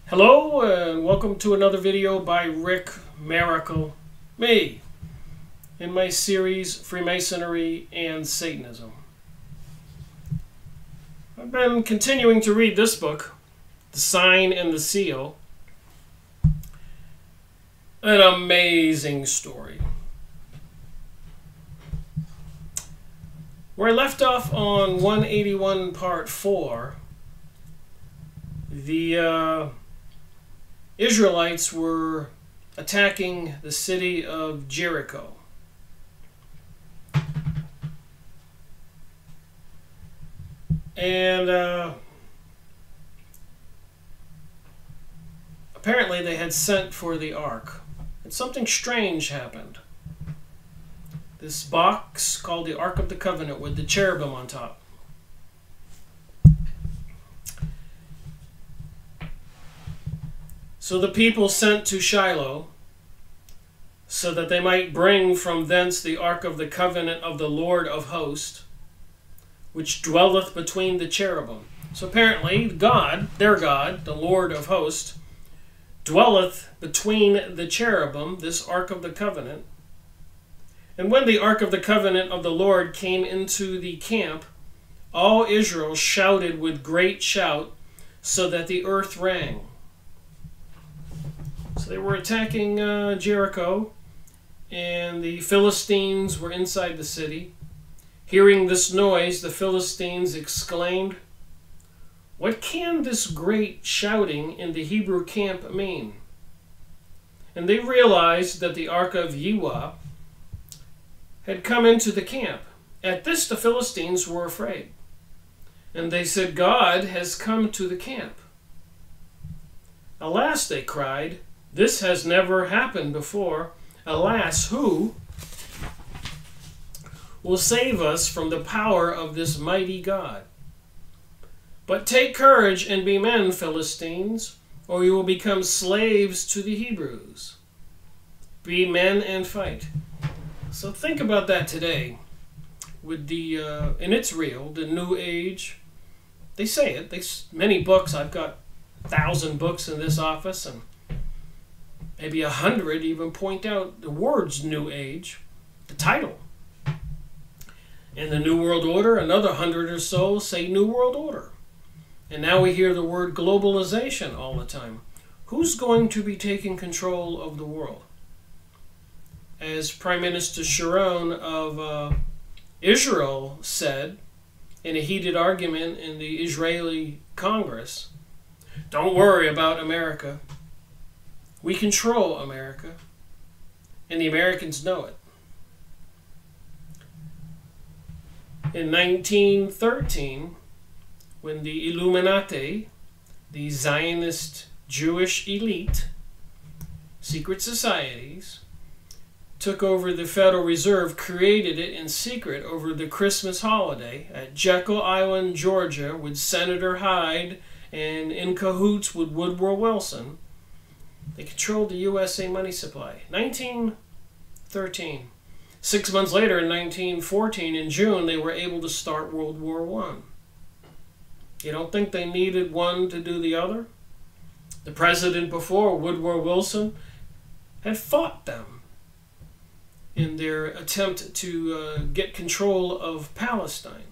Hello and welcome to another video by Rick Miracle, me, in my series Freemasonry and Satanism. I've been continuing to read this book, The Sign and the Seal. An amazing story. Where I left off on 181 part 4, the Israelites were attacking the city of Jericho. And apparently they had sent for the ark. And something strange happened. This box called the Ark of the Covenant with the cherubim on top. So the people sent to Shiloh, so that they might bring from thence the Ark of the Covenant of the Lord of Hosts, which dwelleth between the cherubim. So apparently God, their God, the Lord of Hosts, dwelleth between the cherubim, this Ark of the Covenant. And when the Ark of the Covenant of the Lord came into the camp, all Israel shouted with great shout, so that the earth rang. So they were attacking Jericho, and the Philistines were inside the city. Hearing this noise, the Philistines exclaimed, "What can this great shouting in the Hebrew camp mean?" And they realized that the Ark of Yahweh had come into the camp. At this the Philistines were afraid, and they said, "God has come to the camp." "Alas," they cried, "this has never happened before. Alas, who will save us from the power of this mighty God? But take courage and be men, Philistines, or you will become slaves to the Hebrews. Be men and fight." So think about that today. With the, and it's real, the New Age. They say it. Many books. I've got 1,000 books in this office, and maybe 100 even point out the words New Age, the title. In the New World Order, another 100 or so say New World Order. And now we hear the word globalization all the time. Who's going to be taking control of the world? As Prime Minister Sharon of Israel said in a heated argument in the Israeli Congress, "Don't worry about America. We control America, and the Americans know it." In 1913, when the Illuminati, the Zionist Jewish elite, secret societies, took over the Federal Reserve, created it in secret over the Christmas holiday at Jekyll Island, Georgia, with Senator Hyde and in cahoots with Woodrow Wilson, they controlled the USA money supply. 1913. 6 months later, in 1914, in June, they were able to start World War I. You don't think they needed one to do the other? The president before, Woodrow Wilson, had fought them in their attempt to get control of Palestine,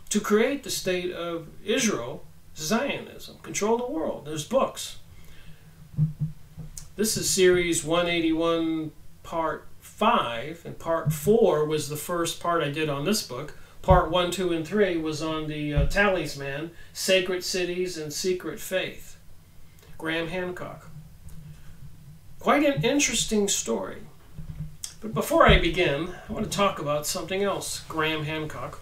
to create the state of Israel, Zionism, control the world. There's books. This is series 181, part 5, and part 4 was the first part I did on this book. Part 1, 2, and 3 was on the Talisman, Sacred Cities and Secret Faith. Graham Hancock. Quite an interesting story. But before I begin, I want to talk about something else. Graham Hancock.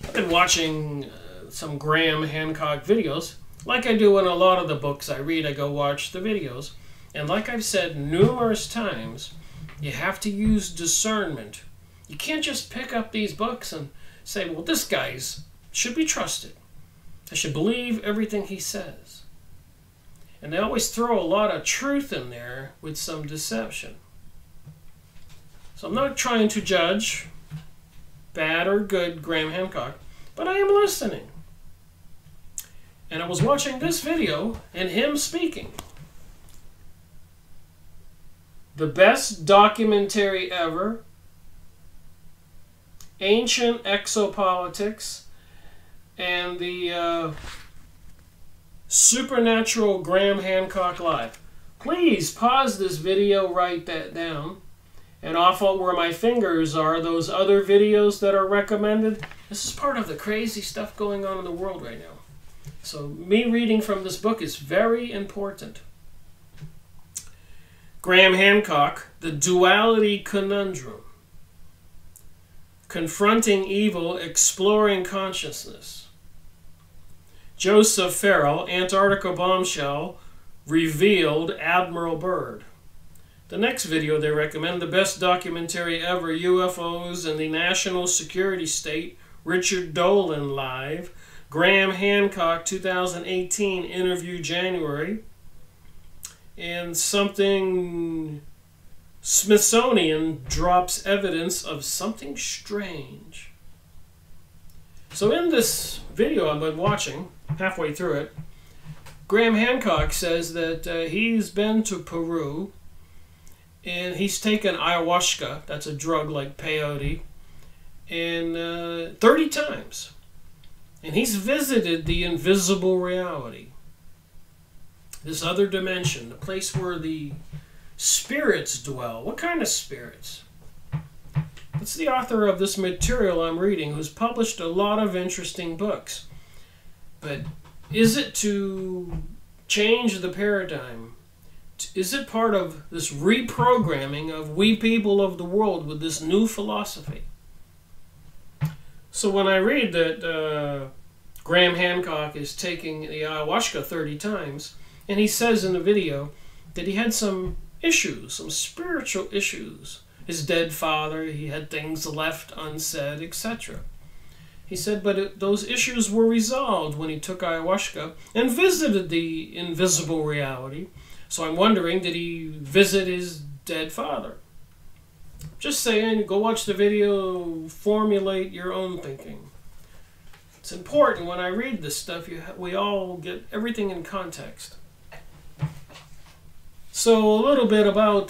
I've been watching some Graham Hancock videos. Like I do in a lot of the books I read, I go watch the videos. And like I've said numerous times, you have to use discernment. You can't just pick up these books and say, well, this guy's should be trusted. I should believe everything he says. And they always throw a lot of truth in there with some deception. So I'm not trying to judge bad or good Graham Hancock, but I am listening. And I was watching this video and him speaking. The best documentary ever. Ancient Exopolitics. And the Supernatural Graham Hancock Live. Please pause this video, write that down. And off where my fingers are, those other videos that are recommended. This is part of the crazy stuff going on in the world right now. So me reading from this book is very important. Graham Hancock, The Duality Conundrum. Confronting Evil, Exploring Consciousness. Joseph Farrell, Antarctica Bombshell, Revealed Admiral Byrd. The next video they recommend, The Best Documentary Ever, UFOs and the National Security State, Richard Dolan Live. Graham Hancock, 2018, interview January. And something, Smithsonian drops evidence of something strange. So in this video I've been watching, halfway through it, Graham Hancock says that he's been to Peru and he's taken ayahuasca, that's a drug like peyote, and 30 times. And he's visited the invisible reality. This other dimension, the place where the spirits dwell. What kind of spirits? It's the author of this material I'm reading who's published a lot of interesting books. But is it to change the paradigm? Is it part of this reprogramming of we people of the world with this new philosophy? So when I read that Graham Hancock is taking the ayahuasca 30 times, and he says in the video that he had some issues, some spiritual issues. His dead father, he had things left unsaid, etc. He said, but those issues were resolved when he took ayahuasca and visited the invisible reality. So I'm wondering, did he visit his dead father? Just saying, go watch the video, formulate your own thinking. It's important when I read this stuff, we all get everything in context. So a little bit about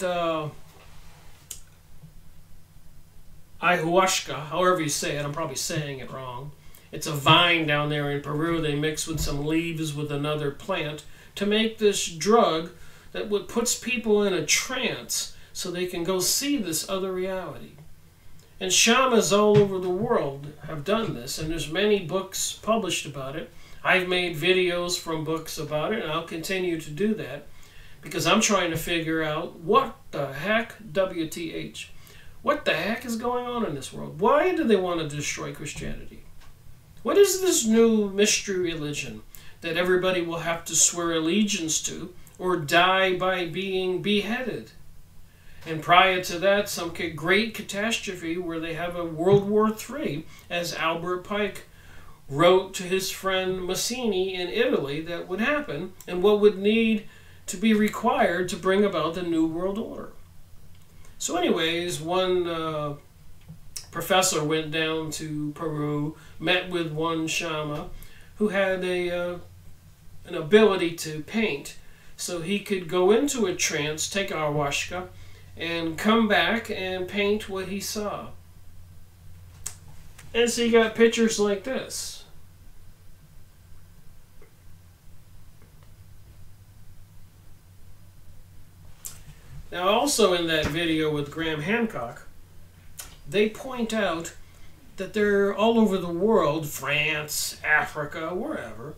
ayahuasca, however you say it, I'm probably saying it wrong. It's a vine down there in Peru. They mix with some leaves with another plant to make this drug that puts people in a trance so they can go see this other reality. And shamans all over the world have done this, and there's many books published about it. I've made videos from books about it, and I'll continue to do that because I'm trying to figure out what the heck, WTH, what the heck is going on in this world? Why do they want to destroy Christianity? What is this new mystery religion that everybody will have to swear allegiance to or die by being beheaded? And prior to that, some great catastrophe where they have a World War III, as Albert Pike wrote to his friend Mazzini in Italy, that would happen, and what would need to be required to bring about the New World Order. So anyways, one professor went down to Peru, met with one shaman who had an ability to paint, so he could go into a trance, take ayahuasca, and come back and paint what he saw. And so you got pictures like this. Now also in that video with Graham Hancock, they point out that they're all over the world, France, Africa, wherever.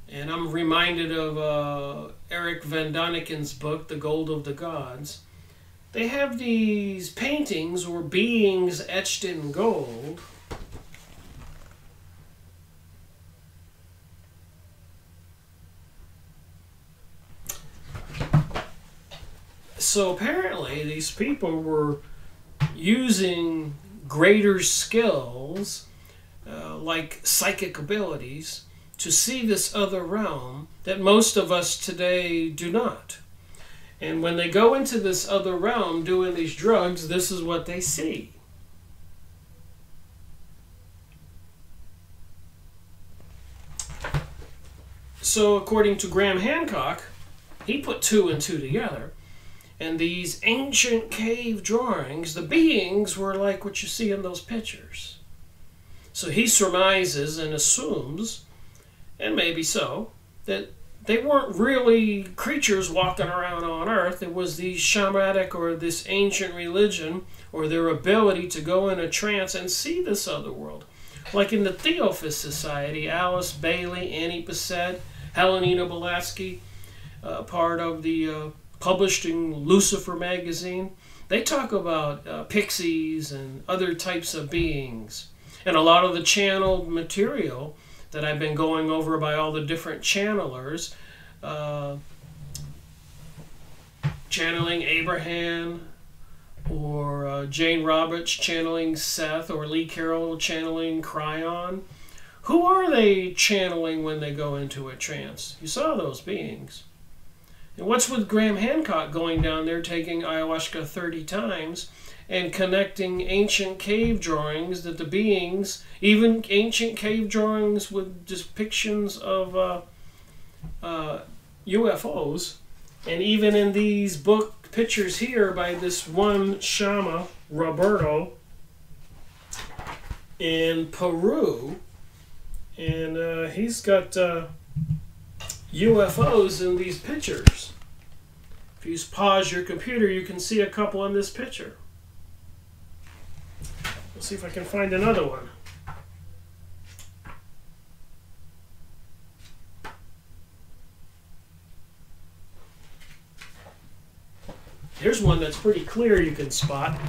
And I'm reminded of Eric Van Daniken's book, The Gold of the Gods. They have these paintings or beings etched in gold. So apparently these people were using greater skills, like psychic abilities, to see this other realm that most of us today do not. And when they go into this other realm doing these drugs, this is what they see. So according to Graham Hancock, he put 2 and 2 together. And these ancient cave drawings, the beings were like what you see in those pictures. So he surmises and assumes, and maybe so, that they weren't really creatures walking around on Earth. It was the shamanic or this ancient religion or their ability to go in a trance and see this other world. Like in the Theophist Society, Alice Bailey, Annie Besset, Helenina Blavatsky, part of the publishing Lucifer magazine, they talk about pixies and other types of beings. And a lot of the channeled material that I've been going over by all the different channelers, channeling Abraham, or Jane Roberts channeling Seth, or Lee Carroll channeling Cryon. Who are they channeling when they go into a trance? You saw those beings. And what's with Graham Hancock going down there taking ayahuasca 30 times and connecting ancient cave drawings that the beings, even ancient cave drawings with depictions of UFOs, and even in these book pictures here by this one Shama, Roberto, in Peru, and he's got UFOs in these pictures. If you pause your computer, you can see a couple in this picture. Let's see if I can find another one. Here's one that's pretty clear you can spot.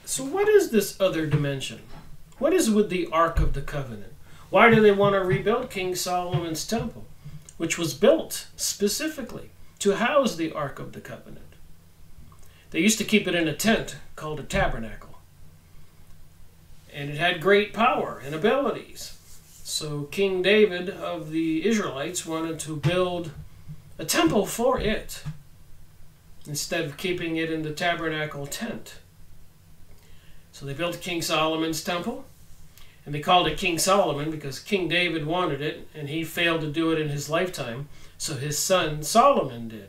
So what is this other dimension? What is with the Ark of the Covenant? Why do they want to rebuild King Solomon's temple, which was built specifically to house the Ark of the Covenant? They used to keep it in a tent called a tabernacle. And it had great power and abilities. So King David of the Israelites wanted to build a temple for it instead of keeping it in the tabernacle tent. So they built King Solomon's temple, and they called it King Solomon because King David wanted it, and he failed to do it in his lifetime, so his son Solomon did.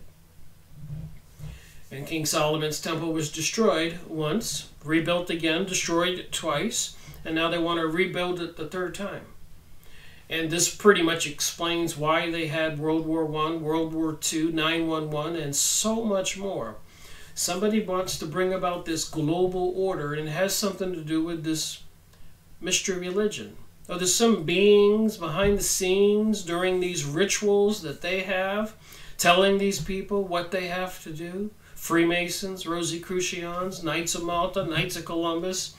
And King Solomon's temple was destroyed once, rebuilt again, destroyed twice, and now they want to rebuild it the 3rd time. And this pretty much explains why they had World War I, World War II, 9/11, and so much more. Somebody wants to bring about this global order, and it has something to do with this mystery religion. Or there's some beings behind the scenes during these rituals that they have, telling these people what they have to do. Freemasons, Rosicrucians, Knights of Malta, Knights of Columbus,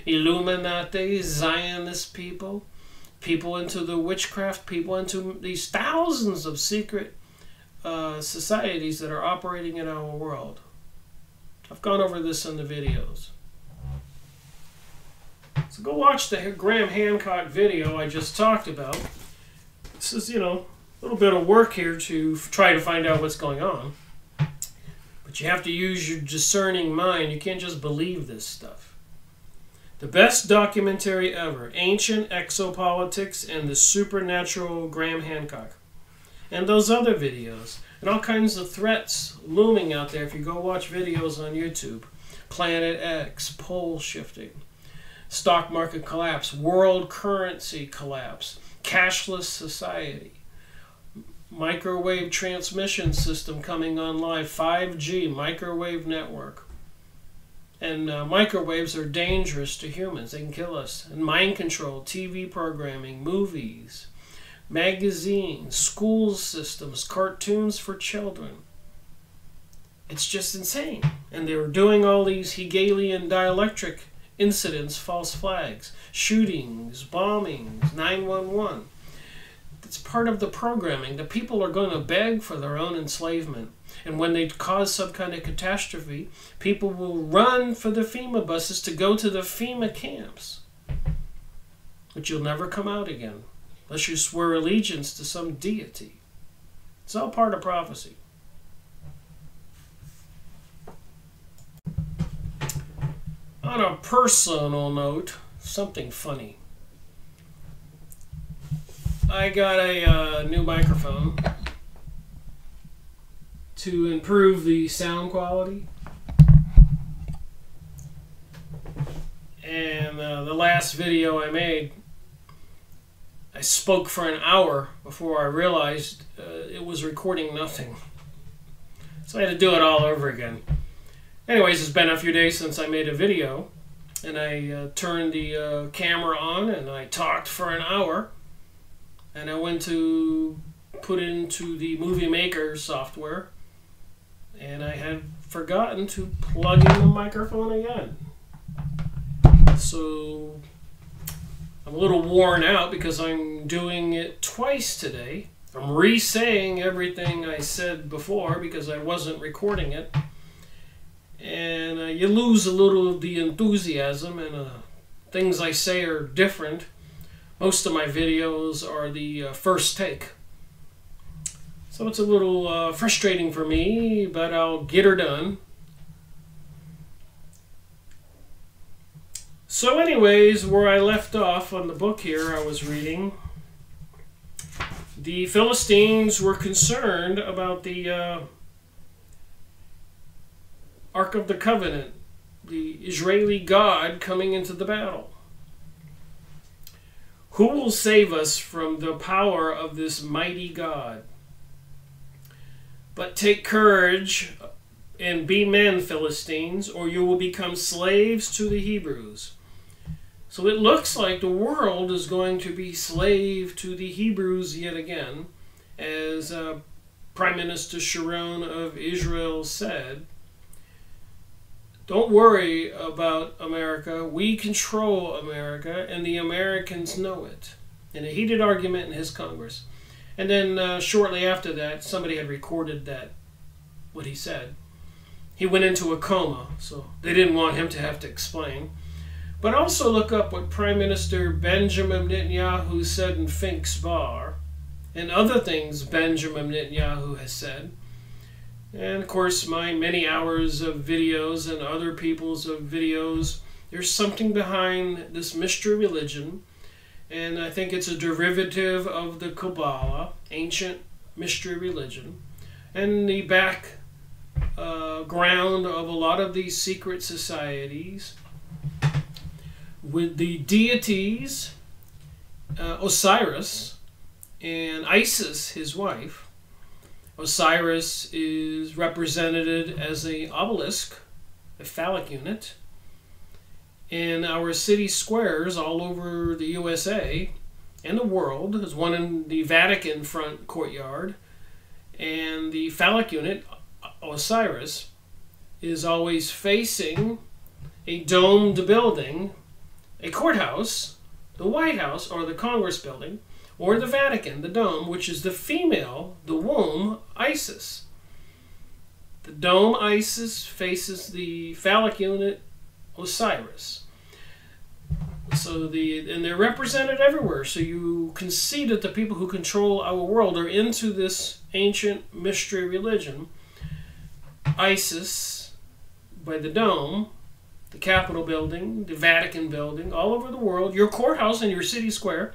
Illuminati, Zionist people, people into the witchcraft, people into these thousands of secret societies that are operating in our world. I've gone over this in the videos. So go watch the Graham Hancock video I just talked about. This is, a little bit of work here to try to find out what's going on. But you have to use your discerning mind. You can't just believe this stuff. The best documentary ever, Ancient Exopolitics and the Supernatural Graham Hancock. And those other videos. And all kinds of threats looming out there if you go watch videos on YouTube. Planet X, pole shifting, stock market collapse, world currency collapse, cashless society, microwave transmission system coming online, 5G, microwave network. And microwaves are dangerous to humans. They can kill us. And mind control, TV programming, movies, magazines, school systems, cartoons for children. It's just insane. And they were doing all these Hegelian dielectric incidents, false flags, shootings, bombings, 911. It's part of the programming. The people are going to beg for their own enslavement. And when they cause some kind of catastrophe, people will run for the FEMA buses to go to the FEMA camps. But you'll never come out again unless you swear allegiance to some deity. It's all part of prophecy. On a personal note, something funny. I got a new microphone to improve the sound quality. And the last video I made, I spoke for an hour before I realized it was recording nothing. So I had to do it all over again. Anyways, it's been a few days since I made a video, and I turned the camera on and I talked for an hour, and I went to put it into the Movie Maker software, and I had forgotten to plug in the microphone again. So I'm a little worn out because I'm doing it twice today. I'm re-saying everything I said before because I wasn't recording it. And you lose a little of the enthusiasm, and things I say are different. Most of my videos are the first take. So it's a little frustrating for me, but I'll get her done. So anyways, where I left off on the book here I was reading, the Philistines were concerned about the Ark of the Covenant, the Israeli God coming into the battle. Who will save us from the power of this mighty God? But take courage and be men, Philistines, or you will become slaves to the Hebrews. So it looks like the world is going to be slave to the Hebrews yet again, as Prime Minister Sharon of Israel said. Don't worry about America. We control America, and the Americans know it. In a heated argument in his Congress. And then shortly after that, somebody had recorded that, what he said. He went into a coma, so they didn't want him to have to explain. But also look up what Prime Minister Benjamin Netanyahu said in Fink's Bar, and other things Benjamin Netanyahu has said. And of course, my many hours of videos and other people's of videos, there's something behind this mystery religion, and I think it's a derivative of the Kabbalah, ancient mystery religion, and the background of a lot of these secret societies, with the deities, Osiris, and Isis, his wife. Osiris is represented as an obelisk, a phallic unit, in our city squares all over the USA and the world. There's one in the Vatican front courtyard, and the phallic unit, Osiris, is always facing a domed building, a courthouse, the White House, or the Congress building, or the Vatican, the dome, which is the female, the womb, Isis. The dome, Isis, faces the phallic unit, Osiris. So and they're represented everywhere. So you can see that the people who control our world are into this ancient mystery religion. Isis, by the dome, the Capitol building, the Vatican building, all over the world. Your courthouse and your city square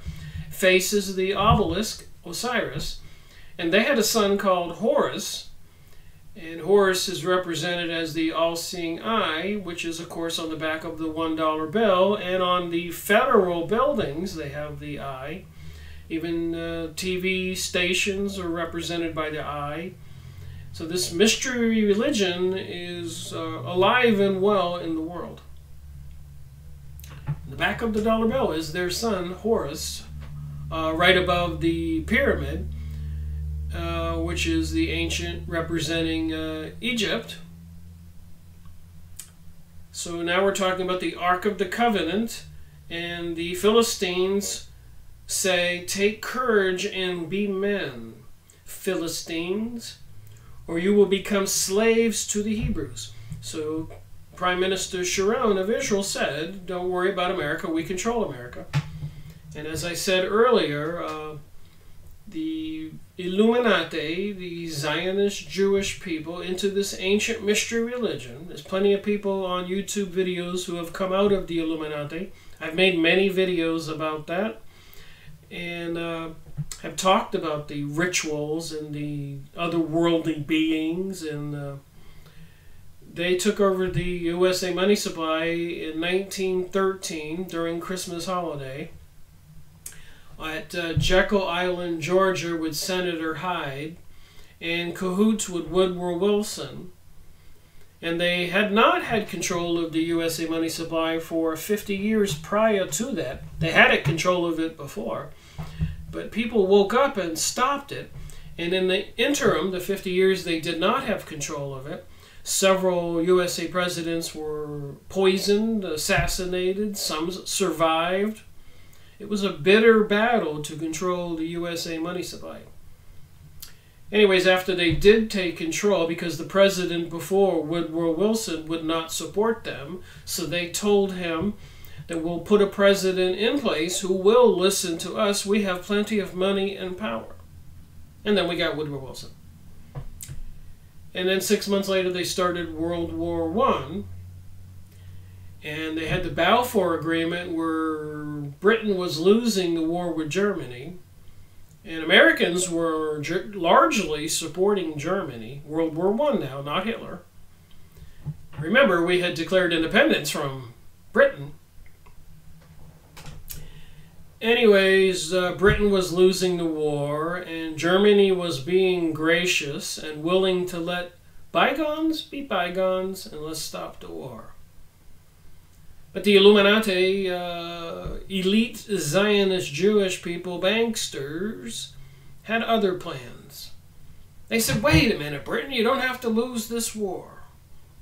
faces the obelisk, Osiris. And they had a son called Horus. And Horus is represented as the all-seeing eye, which is, of course, on the back of the $1 bill. And on the federal buildings, they have the eye. Even TV stations are represented by the eye. So this mystery religion is alive and well in the world. The back of the dollar bill is their son, Horus, right above the pyramid, which is the ancient representing Egypt. So now we're talking about the Ark of the Covenant, and the Philistines say, take courage and be men, Philistines, or you will become slaves to the Hebrews. So Prime Minister Sharon of Israel said, don't worry about America, we control America. And as I said earlier, the Illuminati, the Zionist Jewish people, into this ancient mystery religion. There's plenty of people on YouTube videos who have come out of the Illuminati. I've made many videos about that, and have talked about the rituals and the otherworldly beings, and they took over the USA money supply in 1913 during Christmas holiday at Jekyll Island, Georgia, with Senator Hyde, and cahoots with Woodrow Wilson. And they had not had control of the USA money supply for 50 years prior to that. They had control of it before, but people woke up and stopped it. And in the interim, the 50 years they did not have control of it, several USA presidents were poisoned, assassinated, some survived. It was a bitter battle to control the USA money supply. Anyways, after they did take control, because the president before, Woodrow Wilson, would not support them, so they told him that we'll put a president in place who will listen to us. We have plenty of money and power. And then we got Woodrow Wilson. And then 6 months later, they started World War I. And they had the Balfour Agreement, where Britain was losing the war with Germany. And Americans were largely supporting Germany. World War I now, not Hitler. Remember, we had declared independence from Britain. Anyways, Britain was losing the war, and Germany was being gracious and willing to let bygones be bygones and let's stop the war. But the Illuminati, elite Zionist Jewish people, banksters, had other plans. They said, wait a minute, Britain, you don't have to lose this war.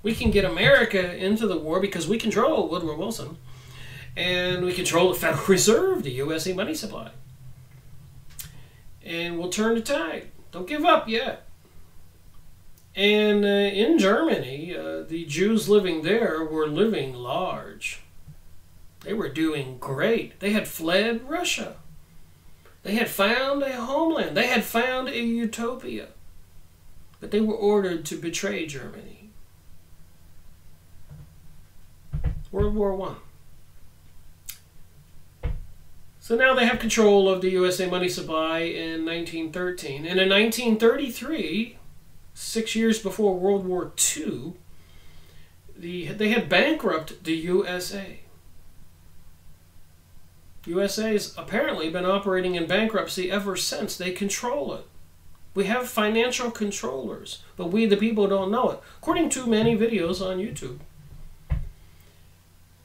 We can get America into the war because we control Woodrow Wilson. And we control the Federal Reserve, the USA money supply. And we'll turn the tide. Don't give up yet. And in Germany, the Jews living there were living large. They were doing great. They had fled Russia. They had found a homeland. They had found a utopia. But they were ordered to betray Germany. World War I. So now they have control of the USA money supply in 1913. And in 1933, 6 years before World War II, they had bankrupted the USA. USA has apparently been operating in bankruptcy ever since. They control it. We have financial controllers, but we the people don't know it, according to many videos on YouTube.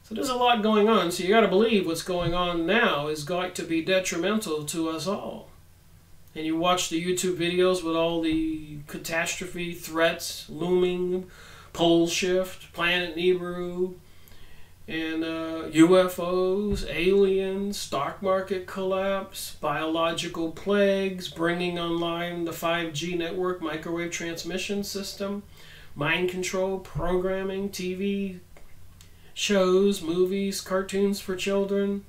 So there's a lot going on, so you got to believe what's going on now is going to be detrimental to us all. And you watch the YouTube videos with all the catastrophe threats looming, pole shift, planet Nibiru, and UFOs, aliens, stock market collapse, biological plagues, bringing online the 5G network, microwave transmission system, mind control, programming, TV shows, movies, cartoons for children,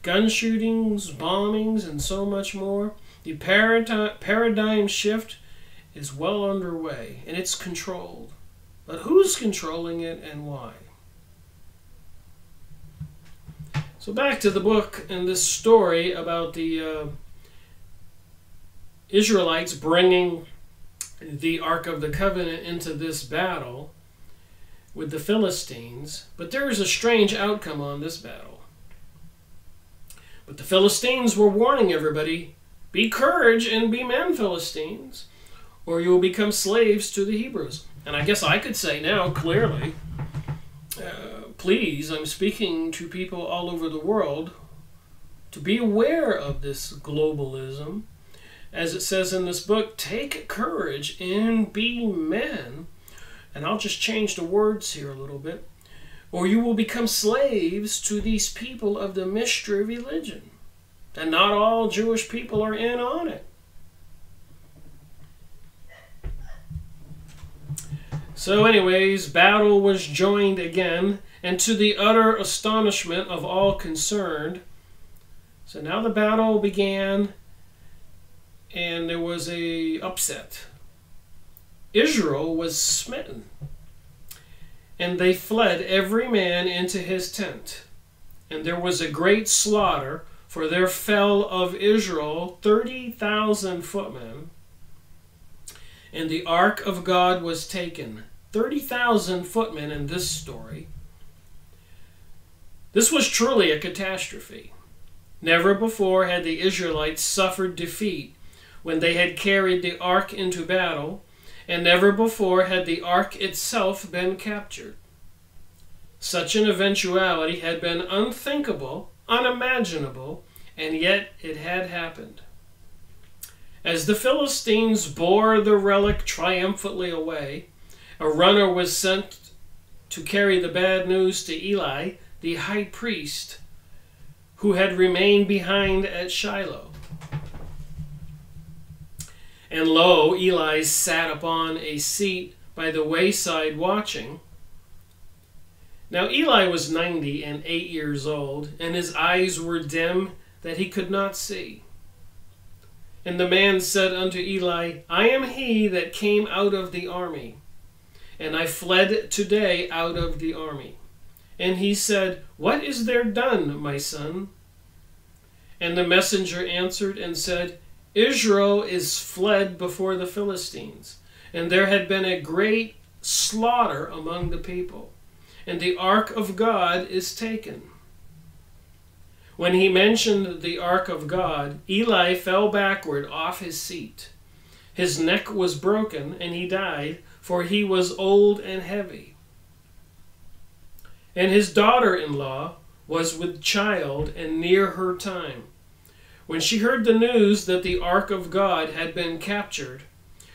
gun shootings, bombings, and so much more. The paradigm shift is well underway, and it's controlled. But who's controlling it and why? So back to the book and this story about the Israelites bringing the Ark of the Covenant into this battle with the Philistines. But there is a strange outcome on this battle. But the Philistines were warning everybody, be courage and be men, Philistines, or you will become slaves to the Hebrews. And I guess I could say now, clearly, please, I'm speaking to people all over the world to be aware of this globalism. As it says in this book, take courage and be men. And I'll just change the words here a little bit. Or you will become slaves to these people of the mystery religion. And not all Jewish people are in on it. So anyways, battle was joined again, and to the utter astonishment of all concerned. So now the battle began, and there was a upset. Israel was smitten, and they fled every man into his tent. And there was a great slaughter, for there fell of Israel 30,000 footmen, and the ark of God was taken. 30,000 footmen in this story. This was truly a catastrophe. Never before had the Israelites suffered defeat when they had carried the ark into battle, and never before had the ark itself been captured. Such an eventuality had been unthinkable, unimaginable, and yet it had happened. As the Philistines bore the relic triumphantly away, a runner was sent to carry the bad news to Eli, the high priest, who had remained behind at Shiloh. And lo, Eli sat upon a seat by the wayside watching. Now Eli was 98 years old, and his eyes were dim that he could not see. And the man said unto Eli, I am he that came out of the army, and I fled today out of the army. And he said, What is there done, my son? And the messenger answered and said, Israel is fled before the Philistines, and there had been a great slaughter among the people, and the ark of God is taken. When he mentioned the ark of God, Eli fell backward off his seat. His neck was broken, and he died, for he was old and heavy. And his daughter-in-law was with child and near her time. When she heard the news that the ark of God had been captured,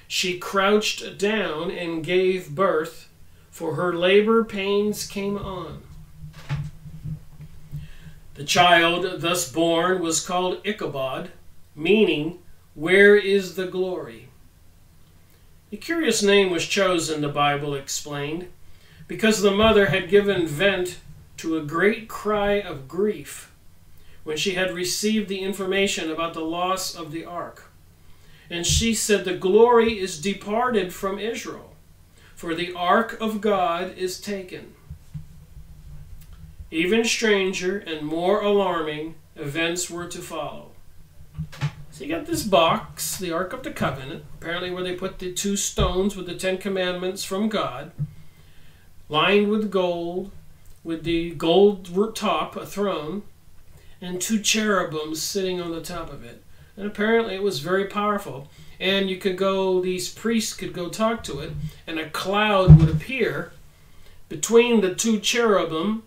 she crouched down and gave birth, for her labor pains came on. The child thus born was called Ichabod, meaning, Where is the glory? A curious name was chosen, the Bible explained, because the mother had given vent to a great cry of grief when she had received the information about the loss of the ark. And she said, The glory is departed from Israel, for the ark of God is taken. Even stranger and more alarming events were to follow. So you got this box, the Ark of the Covenant, apparently where they put the 2 stones with the 10 Commandments from God, lined with gold, with the gold top, a throne, and 2 cherubims sitting on the top of it. And apparently it was very powerful. And you could go, these priests could go talk to it, and a cloud would appear between the 2 cherubim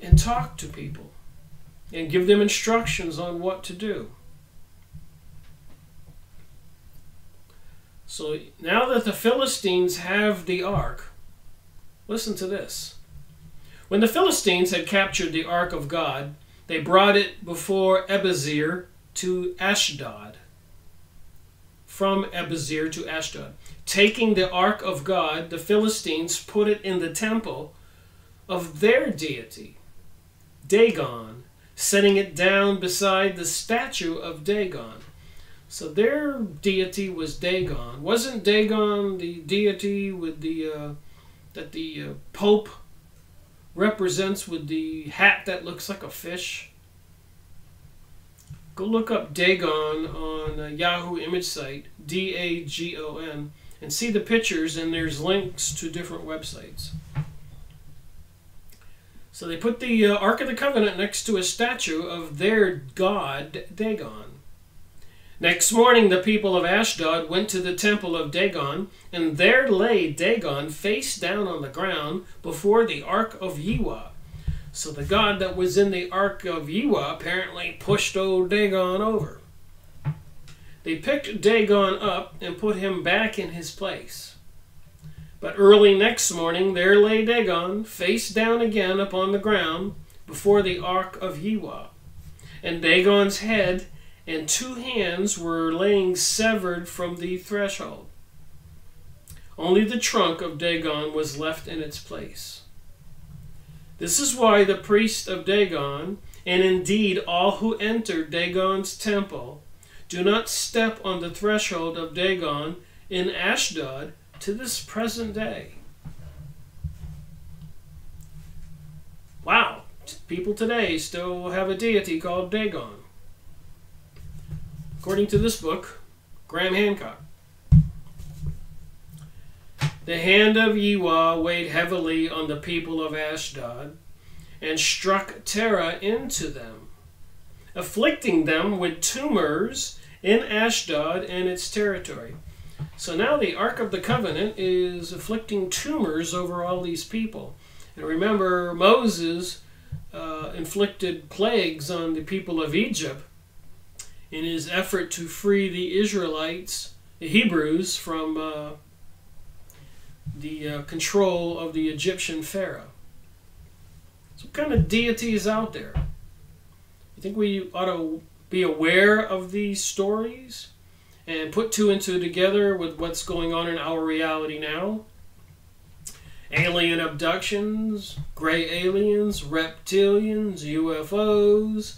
and talk to people and give them instructions on what to do. So now that the Philistines have the ark, listen to this. When the Philistines had captured the ark of God, they brought it before Ebezer to Ashdod. From Ebezer to Ashdod. Taking the ark of God, the Philistines put it in the temple of their deity, Dagon, setting it down beside the statue of Dagon. So their deity was Dagon. Wasn't Dagon the deity with the that the Pope represents with the hat that looks like a fish? Go look up Dagon on Yahoo image site, Dagon, and see the pictures, and there's links to different websites. So they put the Ark of the Covenant next to a statue of their god, Dagon. Next morning, the people of Ashdod went to the temple of Dagon, and there lay Dagon face down on the ground before the Ark of Yahweh. So the god that was in the Ark of Yahweh apparently pushed old Dagon over. They picked Dagon up and put him back in his place. But early next morning, there lay Dagon, face down again upon the ground before the Ark of Yahweh. And Dagon's head and 2 hands were laying severed from the threshold. Only the trunk of Dagon was left in its place. This is why the priest of Dagon, and indeed all who entered Dagon's temple, do not step on the threshold of Dagon in Ashdod to this present day. Wow, people today still have a deity called Dagon. According to this book, Graham Hancock. The hand of Yahweh weighed heavily on the people of Ashdod and struck terror into them, afflicting them with tumors in Ashdod and its territory. So now the Ark of the Covenant is afflicting tumors over all these people. And remember, Moses inflicted plagues on the people of Egypt in his effort to free the Israelites, the Hebrews, from the control of the Egyptian Pharaoh. So what kind of deity is out there? You think we ought to be aware of these stories and put two and two together with what's going on in our reality now? Alien abductions, gray aliens, reptilians, UFOs,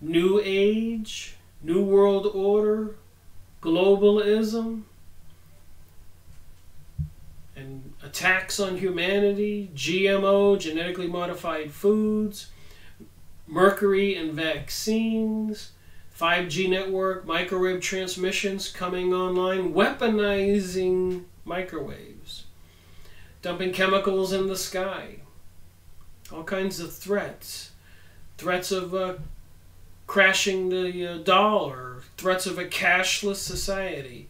New Age, New World Order, globalism, and attacks on humanity, GMO, genetically modified foods, mercury in vaccines, 5G network, microwave transmissions coming online, weaponizing microwaves, dumping chemicals in the sky, all kinds of threats of crashing the dollar, threats of a cashless society.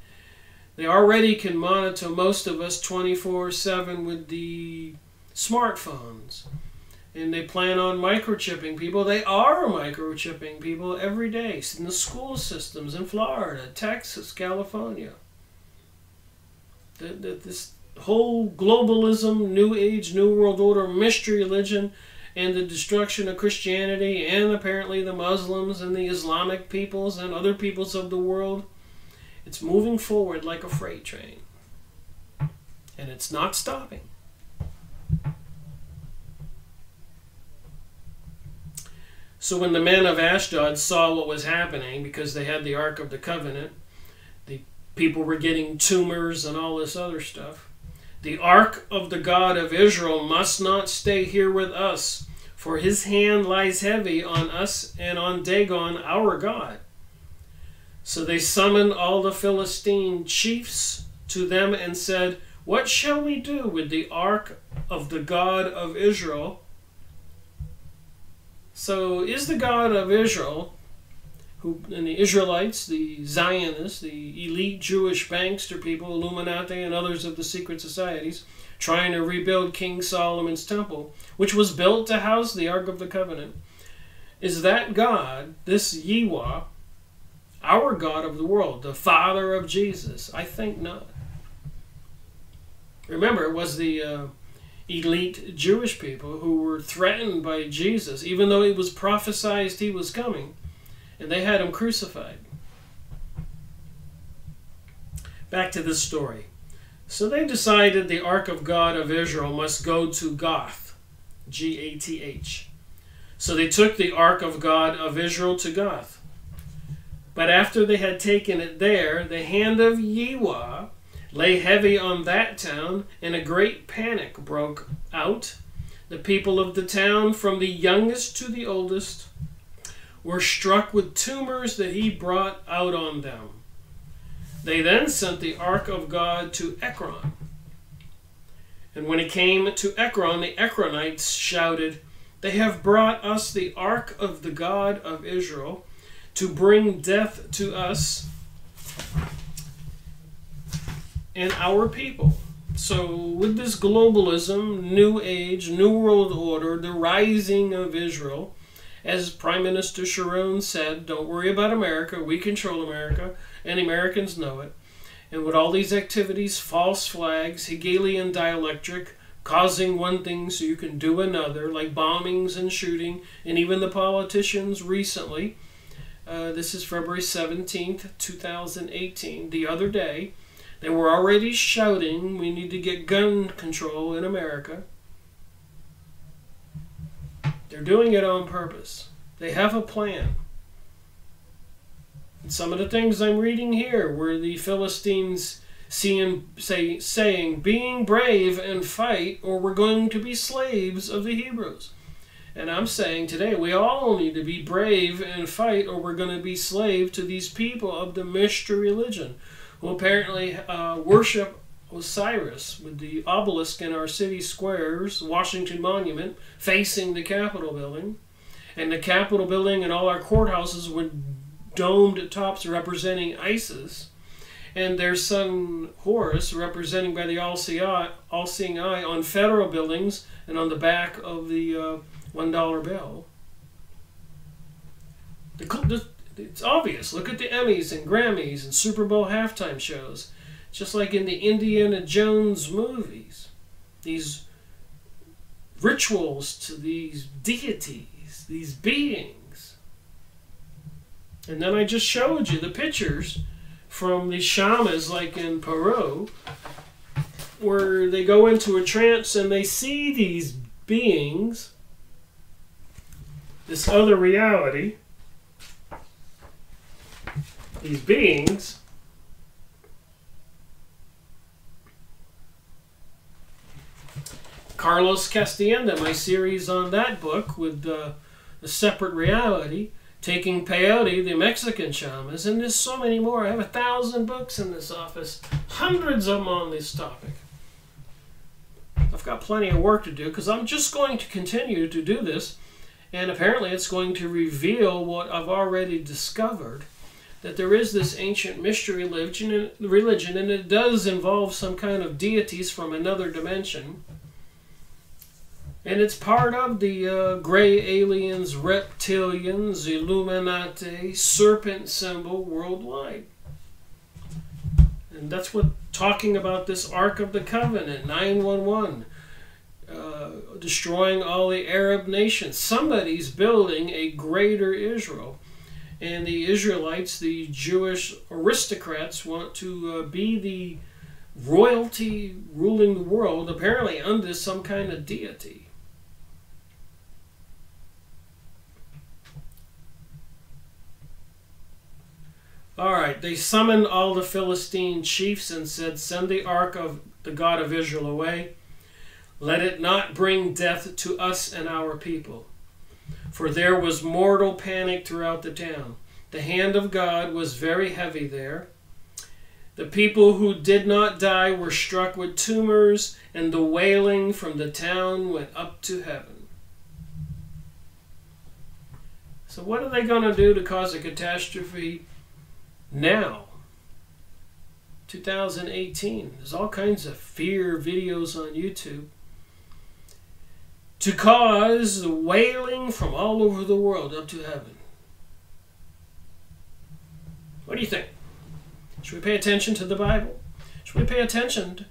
They already can monitor most of us 24/7 with the smartphones. And they plan on microchipping people. They are microchipping people every day in the school systems in Florida, Texas, California. This whole globalism, New Age, New World Order, mystery religion, and the destruction of Christianity, and apparently the Muslims and the Islamic peoples and other peoples of the world, it's moving forward like a freight train. And it's not stopping. So when the men of Ashdod saw what was happening, because they had the Ark of the Covenant, the people were getting tumors and all this other stuff. The Ark of the God of Israel must not stay here with us, for his hand lies heavy on us and on Dagon, our God. So they summoned all the Philistine chiefs to them and said, "What shall we do with the Ark of the God of Israel?" So is the God of Israel, and the Israelites, the Zionists, the elite Jewish bankster people, Illuminati and others of the secret societies, trying to rebuild King Solomon's temple, which was built to house the Ark of the Covenant, is that God, this Yahweh, our God of the world, the Father of Jesus? I think not. Remember, it was the elite Jewish people who were threatened by Jesus, even though it was prophesied he was coming, and they had him crucified. Back to this story. So they decided the Ark of God of Israel must go to Gath, G-A-T-H. So they took the Ark of God of Israel to Gath. But after they had taken it there, the hand of Yahweh lay heavy on that town, and a great panic broke out. The people of the town, from the youngest to the oldest, were struck with tumors that he brought out on them. They then sent the Ark of God to Ekron. And when it came to Ekron, the Ekronites shouted, "They have brought us the Ark of the God of Israel to bring death to us and our people." So with this globalism, New Age, New World Order, the rising of Israel, as Prime Minister Sharon said, don't worry about America, we control America, and Americans know it. And with all these activities, false flags, Hegelian dialectic, causing one thing so you can do another, like bombings and shooting, and even the politicians recently, this is February 17th, 2018, the other day, they were already shouting, we need to get gun control in America. They're doing it on purpose. They have a plan. And some of the things I'm reading here were the Philistines saying, being brave and fight, or we're going to be slaves of the Hebrews. And I'm saying today, we all need to be brave and fight, or we're going to be slave to these people of the mystery religion, who apparently worship Osiris, with the obelisk in our city squares, Washington Monument, facing the Capitol building. And the Capitol building and all our courthouses with domed tops representing Isis. And their son Horus, representing by the all-seeing eye, on federal buildings and on the back of the $1 bill. It's obvious. Look at the Emmys and Grammys and Super Bowl halftime shows. Just like in the Indiana Jones movies. These rituals to these deities, these beings. And then I just showed you the pictures from the shamans, like in Peru, where they go into a trance and they see these beings, this other reality, these beings, Carlos Castaneda, my series on that book with a separate reality, taking peyote, the Mexican shamans, and there's so many more. I have 1,000 books in this office, hundreds of them on this topic. I've got plenty of work to do because I'm just going to continue to do this, and apparently it's going to reveal what I've already discovered, that there is this ancient mystery religion, and it does involve some kind of deities from another dimension. And it's part of the gray aliens, reptilians, Illuminati, serpent symbol worldwide. And that's what talking about this Ark of the Covenant, 911, destroying all the Arab nations. Somebody's building a greater Israel. And the Israelites, the Jewish aristocrats, want to be the royalty ruling the world, apparently under some kind of deity. All right, they summoned all the Philistine chiefs and said, send the ark of the God of Israel away. Let it not bring death to us and our people. For there was mortal panic throughout the town. The hand of God was very heavy there. The people who did not die were struck with tumors, and the wailing from the town went up to heaven. So what are they going to do to cause a catastrophe now? 2018. There's all kinds of fear videos on YouTube. To cause the wailing from all over the world up to heaven. What do you think? Should we pay attention to the Bible? Should we pay attention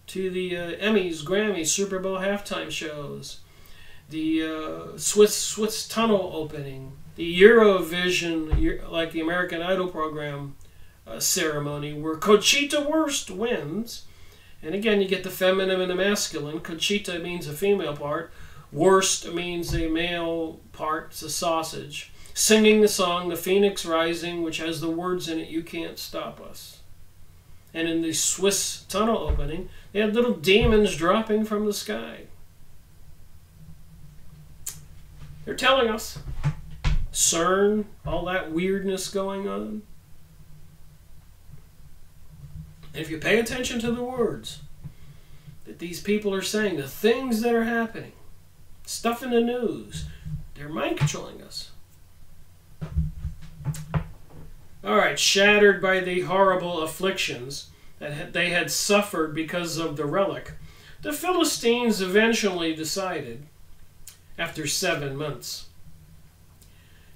to the Emmys, Grammys, Super Bowl halftime shows, the Swiss tunnel opening, the Eurovision, like the American Idol program ceremony, where Conchita Wurst wins? And again, you get the feminine and the masculine. Conchita means a female part. Wurst means a male part. It's a sausage. Singing the song, The Phoenix Rising, which has the words in it, "You Can't Stop Us." And in the Swiss tunnel opening, they had little demons dropping from the sky. They're telling us. CERN, all that weirdness going on. And if you pay attention to the words that these people are saying, the things that are happening, stuff in the news, they're mind controlling us. All right, shattered by the horrible afflictions that they had suffered because of the relic, the Philistines eventually decided, after 7 months,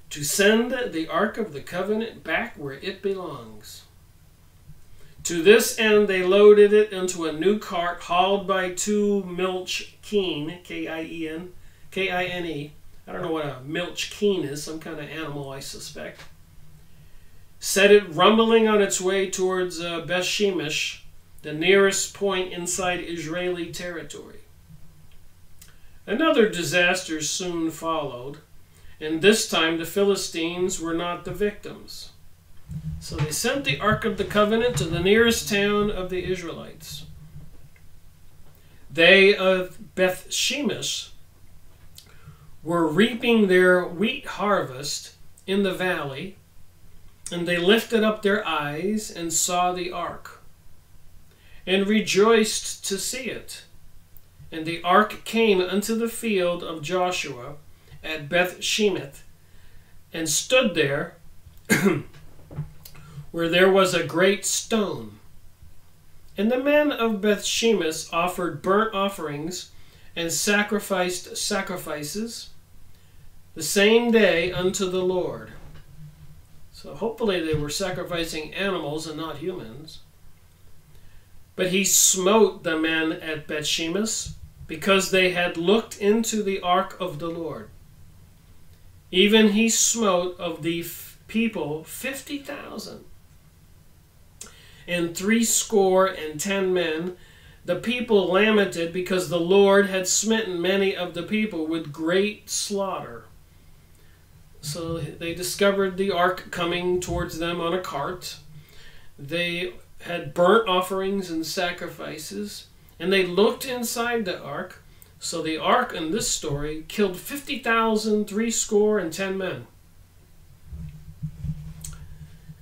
to send the Ark of the Covenant back where it belongs. To this end, they loaded it into a new cart hauled by 2 milch kine, K-I-N-E. I don't know what a milch kine is, some kind of animal, I suspect. Set it rumbling on its way towards Beth Shemesh, the nearest point inside Israeli territory. Another disaster soon followed, and this time the Philistines were not the victims. So they sent the Ark of the Covenant to the nearest town of the Israelites. They of Beth Shemesh were reaping their wheat harvest in the valley, and they lifted up their eyes and saw the ark, and rejoiced to see it. And the ark came unto the field of Joshua at Beth Shemesh, and stood there, where there was a great stone. And the men of Beth Shemesh offered burnt offerings and sacrificed sacrifices the same day unto the Lord. So hopefully they were sacrificing animals and not humans. But he smote the men at Beth Shemesh, because they had looked into the ark of the Lord. Even he smote of the people 50,000. And 70 men. The people lamented because the Lord had smitten many of the people with great slaughter. So they discovered the ark coming towards them on a cart. They had burnt offerings and sacrifices, and they looked inside the ark. So the ark in this story killed 50,000, 70 men.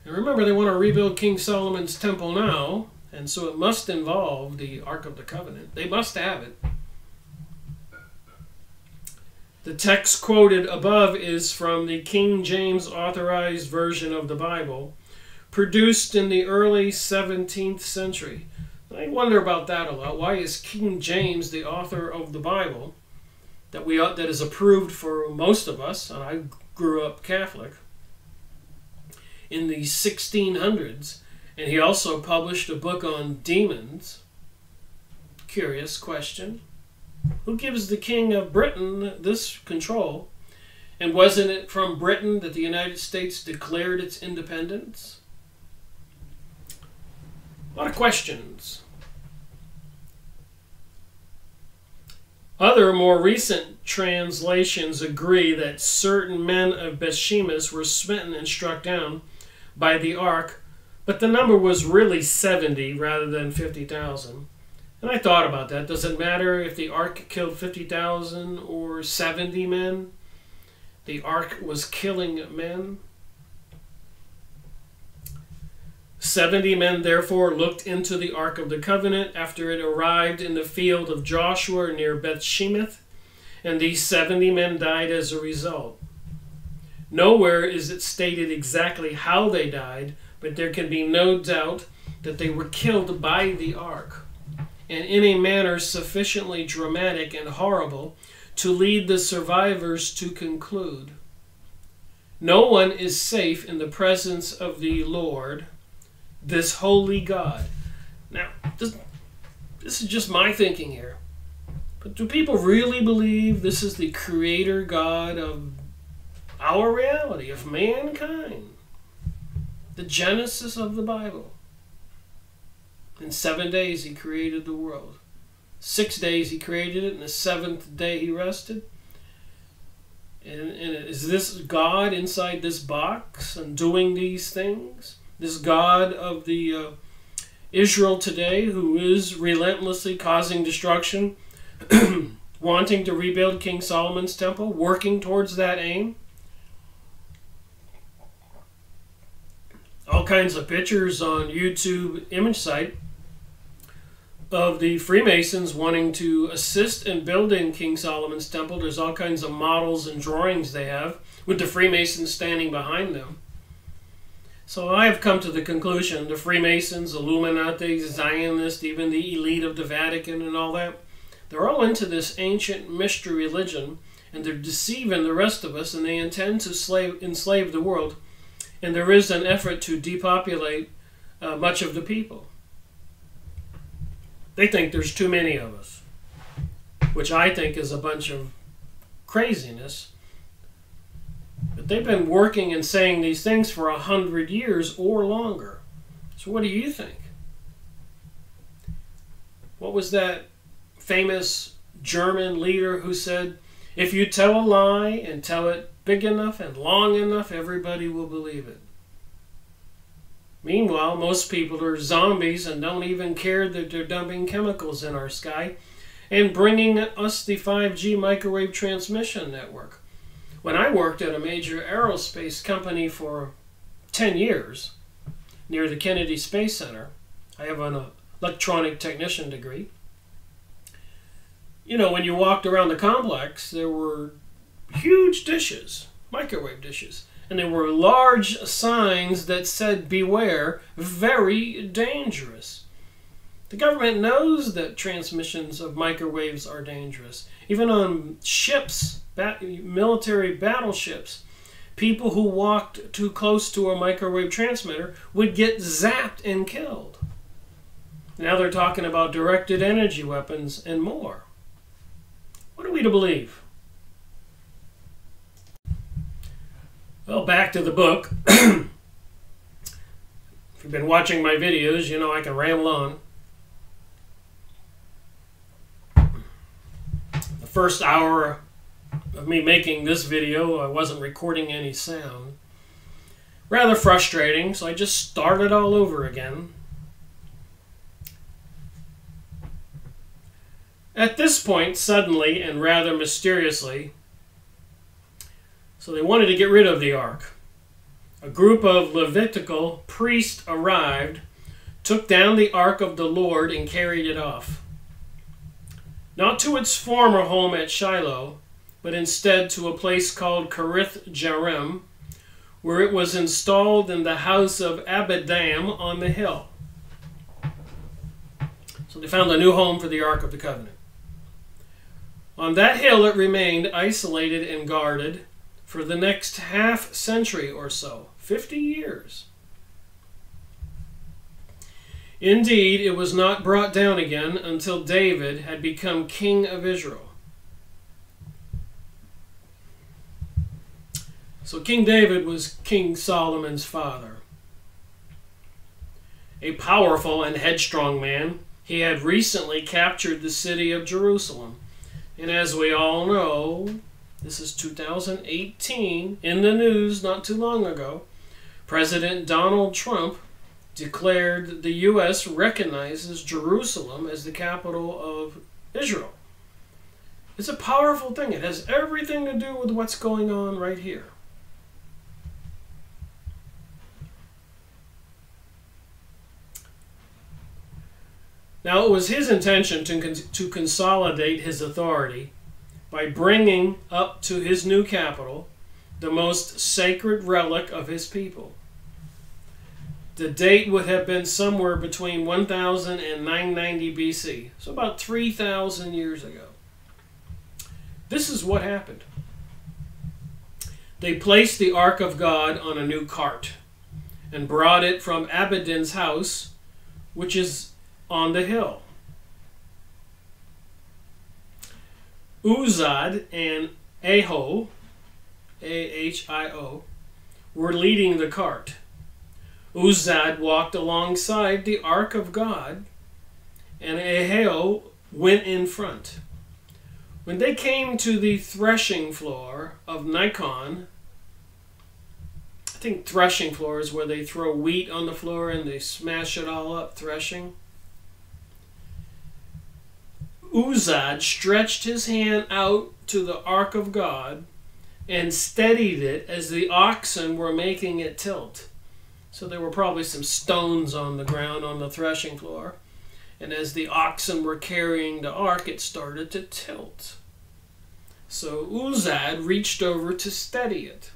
And remember, they want to rebuild King Solomon's temple now, and so it must involve the Ark of the Covenant. They must have it. The text quoted above is from the King James Authorized Version of the Bible, produced in the early 17th century. I wonder about that a lot. Why is King James the author of the Bible that is approved for most of us, and I grew up Catholic, in the 1600s, and he also published a book on demons? Curious question. Who gives the King of Britain this control? And wasn't it from Britain that the United States declared its independence? A lot of questions. Other more recent translations agree that certain men of Beth Shemesh were smitten and struck down by the ark, but the number was really 70 rather than 50,000. And I thought about that. Does it matter if the ark killed 50,000 or 70 men? The ark was killing men. 70 men therefore looked into the Ark of the Covenant after it arrived in the field of Joshua near Beth Shemesh, and these 70 men died as a result. Nowhere is it stated exactly how they died, but there can be no doubt that they were killed by the ark, and in a manner sufficiently dramatic and horrible to lead the survivors to conclude, no one is safe in the presence of the Lord, this holy God. Now, this is just my thinking here, but do people really believe this is the creator God of our reality, of mankind? The genesis of the Bible. In 7 days he created the world. 6 days he created it, and the 7th day he rested. And is this God inside this box and doing these things? This God of the Israel today, who is relentlessly causing destruction, wanting to rebuild King Solomon's temple, working towards that aim? All kinds of pictures on YouTube image site of the Freemasons wanting to assist in building King Solomon's temple. There's all kinds of models and drawings they have with the Freemasons standing behind them. So I have come to the conclusion the Freemasons, Illuminati, Zionists, even the elite of the Vatican and all that, they're all into this ancient mystery religion, and they're deceiving the rest of us, and they intend to enslave the world. And there is an effort to depopulate much of the people. They think there's too many of us, which I think is a bunch of craziness. But they've been working and saying these things for 100 years or longer. So what do you think? What was that famous German leader who said, if you tell a lie and tell it big enough and long enough, everybody will believe it? Meanwhile, most people are zombies and don't even care that they're dumping chemicals in our sky and bringing us the 5G microwave transmission network. When I worked at a major aerospace company for 10 years near the Kennedy Space Center, I have an electronic technician degree. You know, when you walked around the complex, there were huge dishes, microwave dishes, and there were large signs that said, "Beware, very dangerous." The government knows that transmissions of microwaves are dangerous. Even on ships, military battleships, people who walked too close to a microwave transmitter would get zapped and killed. Now they're talking about directed energy weapons and more. What are we to believe? Well, back to the book. If you've been watching my videos, you know I can ramble on. The first hour of me making this video, I wasn't recording any sound. Rather frustrating, so I just started all over again. At this point, suddenly and rather mysteriously, so they wanted to get rid of the ark. A group of Levitical priests arrived, took down the ark of the Lord, and carried it off. Not to its former home at Shiloh, but instead to a place called Kirith Jearim, where it was installed in the house of Abedam on the hill. So they found a new home for the Ark of the Covenant. On that hill it remained isolated and guarded for the next half century or so, 50 years. Indeed, it was not brought down again until David had become king of Israel. So King David was King Solomon's father. A powerful and headstrong man, he had recently captured the city of Jerusalem. And as we all know, this is 2018, in the news not too long ago, President Donald Trump declared the U.S. recognizes Jerusalem as the capital of Israel. It's a powerful thing. It has everything to do with what's going on right here. Now, it was his intention to consolidate his authority by bringing up to his new capital the most sacred relic of his people. The date would have been somewhere between 1000 and 990 BC, so about 3,000 years ago. This is what happened. They placed the Ark of God on a new cart and brought it from Abedin's house, which is on the hill. Uzad and Ahio, A-H-I-O, were leading the cart. Uzad walked alongside the Ark of God, and Ahio went in front. When they came to the threshing floor of Nikon, I think threshing floor is where they throw wheat on the floor and they smash it all up, threshing. Uzad stretched his hand out to the Ark of God and steadied it as the oxen were making it tilt. So there were probably some stones on the ground on the threshing floor. And as the oxen were carrying the ark, it started to tilt. So Uzad reached over to steady it.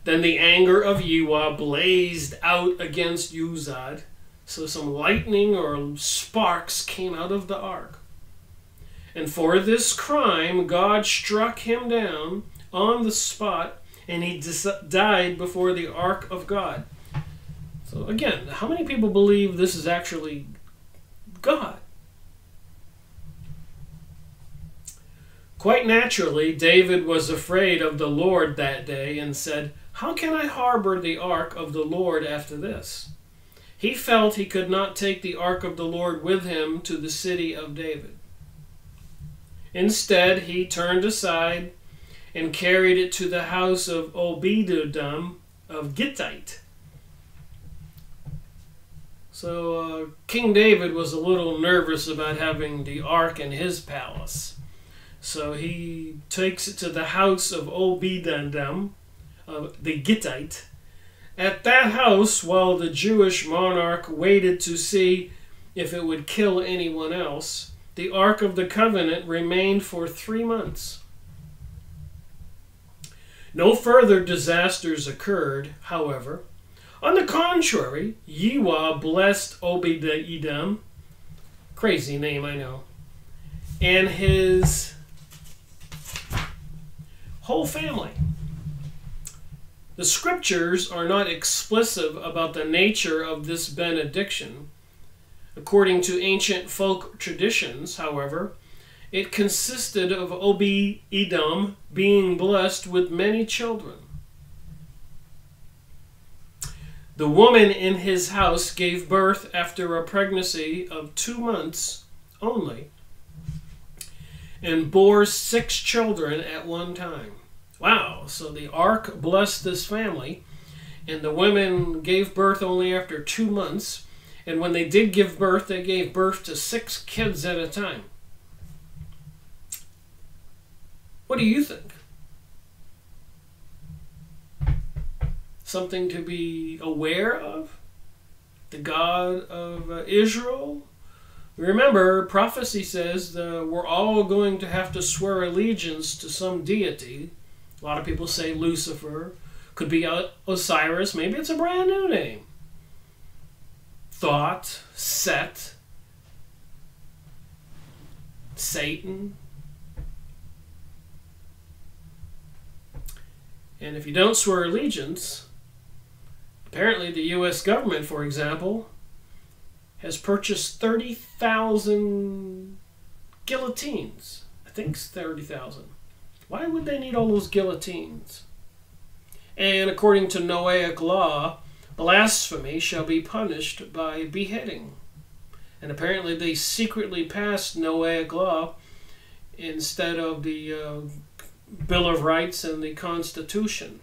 Then the anger of Yahweh blazed out against Uzad. So some lightning or sparks came out of the ark. And for this crime, God struck him down on the spot, and he died before the ark of God. So again, how many people believe this is actually God? Quite naturally, David was afraid of the Lord that day and said, "How can I harbor the ark of the Lord after this?" He felt he could not take the ark of the Lord with him to the city of David. Instead, he turned aside and carried it to the house of Obed-Edom of Gittite. So King David was a little nervous about having the ark in his palace. So he takes it to the house of Obed-Edom, the Gittite. At that house, while the Jewish monarch waited to see if it would kill anyone else, the Ark of the Covenant remained for 3 months. No further disasters occurred, however. On the contrary, Yahweh blessed Obed-Edom, crazy name, I know, and his whole family. The scriptures are not explicit about the nature of this benediction. According to ancient folk traditions, however, it consisted of Obed-Edom being blessed with many children. The woman in his house gave birth after a pregnancy of 2 months only, and bore 6 children at one time. Wow, so the ark blessed this family, and the women gave birth only after 2 months, and when they did give birth, they gave birth to 6 kids at a time. What do you think? Something to be aware of? The God of Israel? Remember, prophecy says we're all going to have to swear allegiance to some deity. A lot of people say Lucifer. Could be Osiris. Maybe it's a brand new name. Thought, Set, Satan. And if you don't swear allegiance, apparently the U.S. government, for example, has purchased 30,000 guillotines. I think it's 30,000. Why would they need all those guillotines? And according to Noahic law, blasphemy shall be punished by beheading. And apparently they secretly passed Noahic law instead of the Bill of Rights and the Constitution,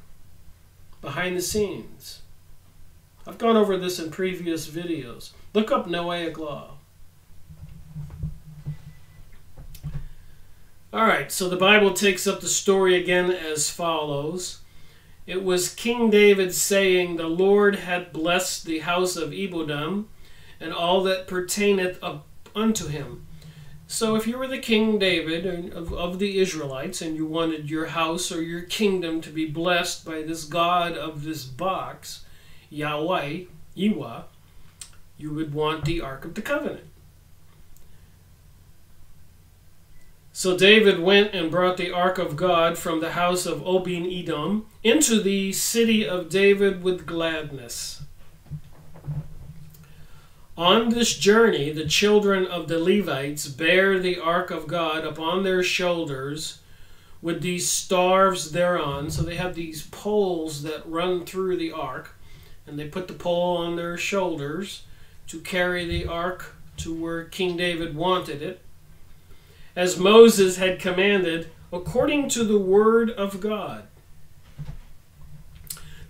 behind the scenes. I've gone over this in previous videos. Look up Noahic law. Alright, so the Bible takes up the story again as follows. It was King David saying, "The Lord had blessed the house of Obed-Edom, and all that pertaineth unto him." So if you were the King David of the Israelites, and you wanted your house or your kingdom to be blessed by this God of this box, Yahweh, you would want the Ark of the Covenant. So David went and brought the Ark of God from the house of Obed-Edom into the city of David with gladness. On this journey, the children of the Levites bear the Ark of God upon their shoulders with these staves thereon. So they have these poles that run through the Ark, and they put the pole on their shoulders to carry the Ark to where King David wanted it, as Moses had commanded, according to the word of God.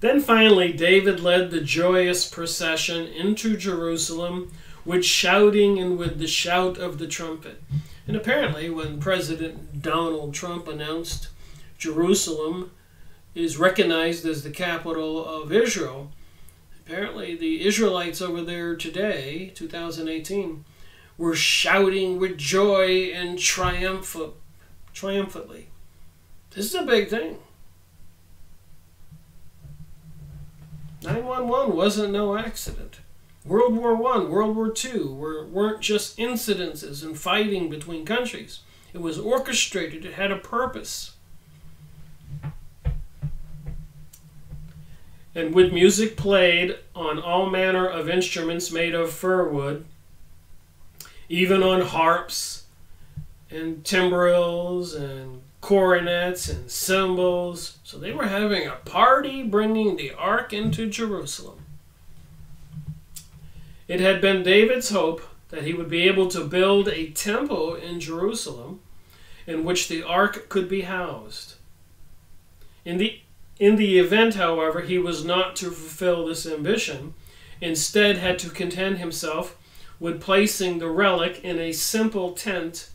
Then finally, David led the joyous procession into Jerusalem with shouting and with the shout of the trumpet. And apparently, when President Donald Trump announced Jerusalem is recognized as the capital of Israel, apparently the Israelites over there today, 2018, were shouting with joy and triumphantly. This is a big thing. 9/11 wasn't no accident. World War I, World War II weren't just incidences and fighting between countries. It was orchestrated. It had a purpose. And with music played on all manner of instruments made of fir wood, even on harps and timbrels and cornets and cymbals. So they were having a party bringing the ark into Jerusalem. It had been David's hope that he would be able to build a temple in Jerusalem in which the ark could be housed. In the event, however, he was not to fulfill this ambition, instead had to content himself with placing the relic in a simple tent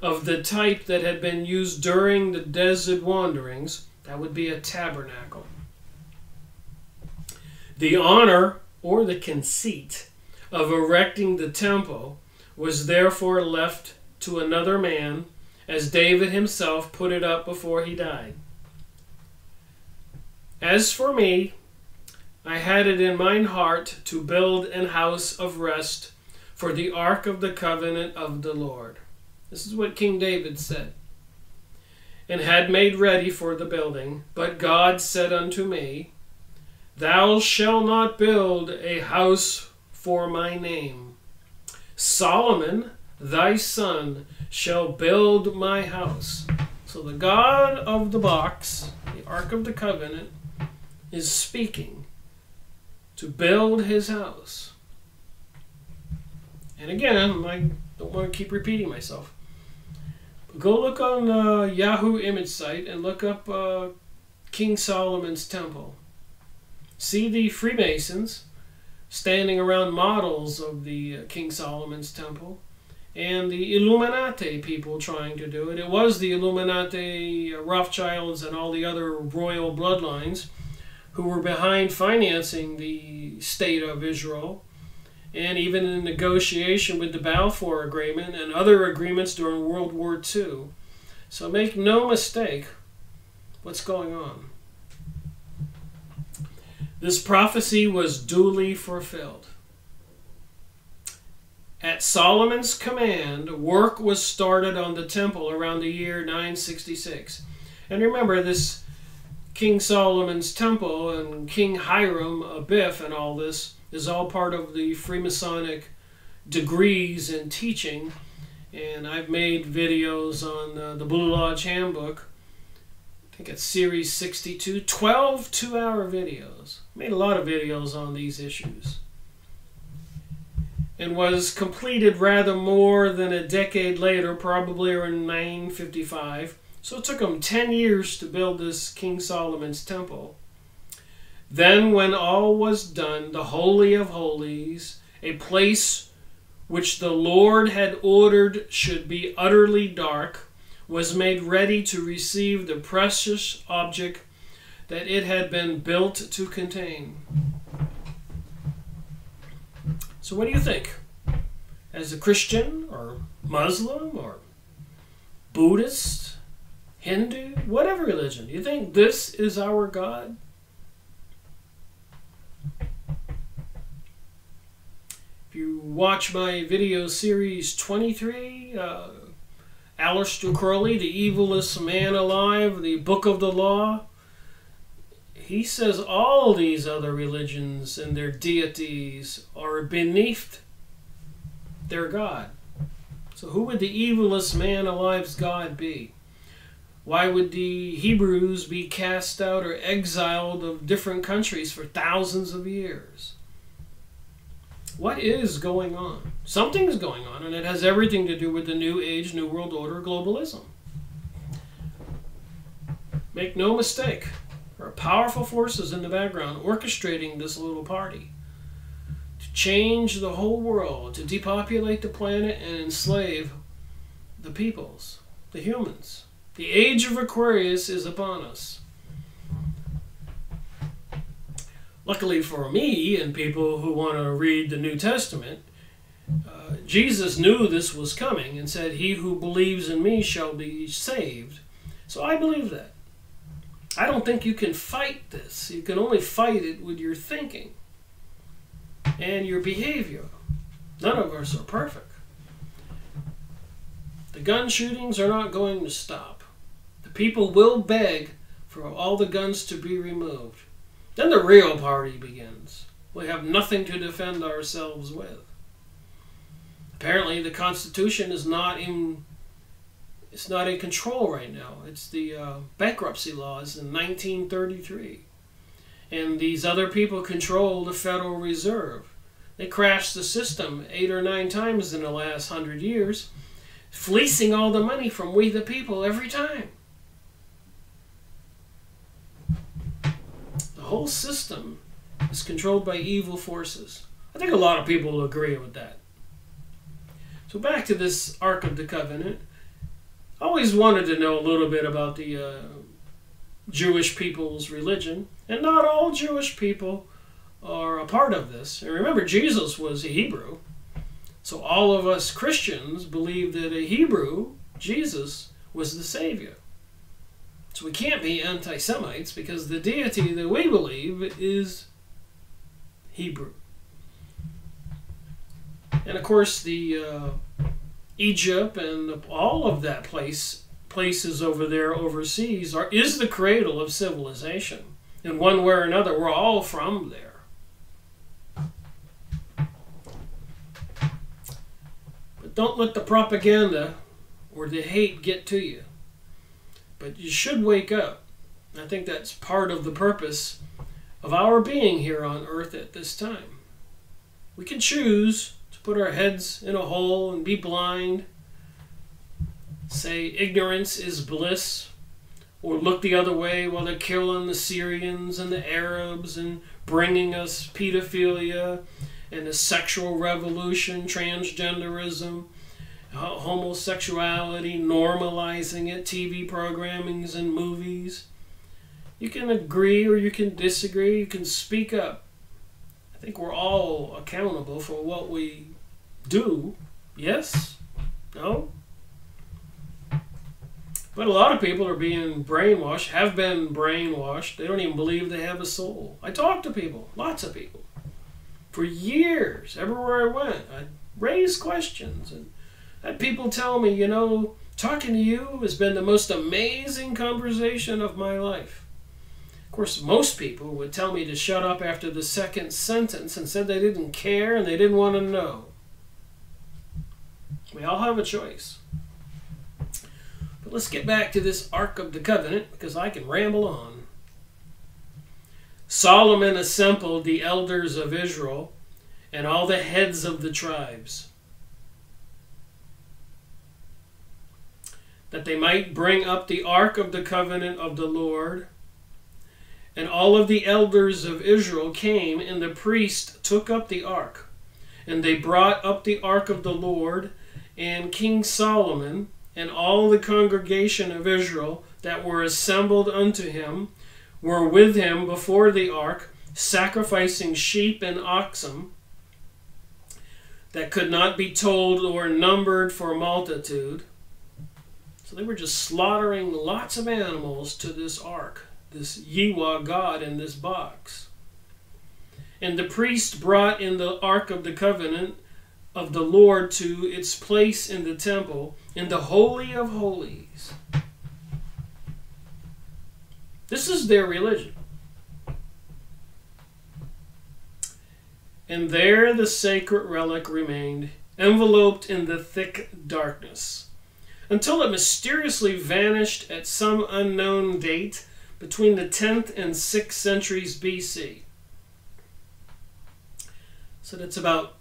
of the type that had been used during the desert wanderings. That would be a tabernacle. The honor, or the conceit, of erecting the temple was therefore left to another man, as David himself put it up before he died. As for me, I had it in mine heart to build an house of rest for the ark of the covenant of the Lord. This is what King David said. And had made ready for the building. But God said unto me, Thou shalt not build a house for my name. Solomon, thy son, shall build my house. So the God of the box, the Ark of the Covenant, is speaking to build his house. And again, I don't want to keep repeating myself. But go look on Yahoo image site and look up King Solomon's temple. See the Freemasons standing around models of the King Solomon's temple, and the Illuminati people trying to do it. It was the Illuminati, Rothschilds, and all the other royal bloodlines who were behind financing the state of Israel, and even in negotiation with the Balfour Agreement and other agreements during World War II. So make no mistake what's going on. This prophecy was duly fulfilled. At Solomon's command, work was started on the temple around the year 966. And remember, this King Solomon's temple and King Hiram Abiff and all this is all part of the Freemasonic degrees and teaching. And I've made videos on the Blue Lodge Handbook. I think it's series 62, 12 two-hour videos. Made a lot of videos on these issues. And was completed rather more than a decade later, probably around 955. So it took them 10 years to build this King Solomon's temple. Then when all was done, the Holy of Holies, a place which the Lord had ordered should be utterly dark, was made ready to receive the precious object that it had been built to contain. So what do you think? As a Christian or Muslim or Buddhist, Hindu, whatever religion, do you think this is our God? If you watch my video series 23, Aleister Crowley, the evilest man alive, the Book of the Law, he says all these other religions and their deities are beneath their God. So who would the evilest man alive's God be? Why would the Hebrews be cast out or exiled of different countries for thousands of years? What is going on? Something's going on, and it has everything to do with the New Age, New World Order, globalism. Make no mistake, there are powerful forces in the background orchestrating this little party to change the whole world, to depopulate the planet and enslave the peoples, the humans. The age of Aquarius is upon us. Luckily for me and people who want to read the New Testament, Jesus knew this was coming and said, "He who believes in me shall be saved." So I believe that. I don't think you can fight this. You can only fight it with your thinking and your behavior. None of us are perfect. The gun shootings are not going to stop. The people will beg for all the guns to be removed. Then the real party begins. We have nothing to defend ourselves with. Apparently the Constitution is not in control right now. It's the bankruptcy laws in 1933. And these other people control the Federal Reserve. They crashed the system 8 or 9 times in the last 100 years, fleecing all the money from we the people every time. The whole system is controlled by evil forces. I think a lot of people will agree with that. So back to this Ark of the Covenant. I always wanted to know a little bit about the Jewish people's religion. And not all Jewish people are a part of this. And remember, Jesus was a Hebrew. So all of us Christians believe that a Hebrew, Jesus, was the Savior. So we can't be anti-Semites because the deity that we believe is Hebrew. And of course, the Egypt and all of that places over there overseas is the cradle of civilization. In one way or another, we're all from there. But don't let the propaganda or the hate get to you. But you should wake up. I think that's part of the purpose of our being here on earth at this time. We can choose to put our heads in a hole and be blind, say ignorance is bliss, or look the other way while they're killing the Syrians and the Arabs and bringing us pedophilia and a sexual revolution, transgenderism, homosexuality, normalizing it, TV programmings and movies. You can agree or you can disagree, you can speak up. I think we're all accountable for what we do. Yes? No? But a lot of people are being brainwashed, have been brainwashed. They don't even believe they have a soul. I talk to people, lots of people. For years, everywhere I went, I raised questions. And I had people tell me, you know, talking to you has been the most amazing conversation of my life. Of course, most people would tell me to shut up after the second sentence and said they didn't care and they didn't want to know. We all have a choice. But let's get back to this Ark of the Covenant, because I can ramble on. Solomon assembled the elders of Israel and all the heads of the tribes, that they might bring up the Ark of the Covenant of the Lord. And all of the elders of Israel came, and the priest took up the ark. And they brought up the ark of the Lord, and King Solomon and all the congregation of Israel that were assembled unto him were with him before the ark, sacrificing sheep and oxen that could not be told or numbered for multitude. So they were just slaughtering lots of animals to this ark, this Yahweh God in this box. And the priest brought in the Ark of the Covenant of the Lord to its place in the temple, in the Holy of Holies. This is their religion. And there the sacred relic remained, enveloped in the thick darkness, until it mysteriously vanished at some unknown date between the 10th and 6th centuries BC. So that's about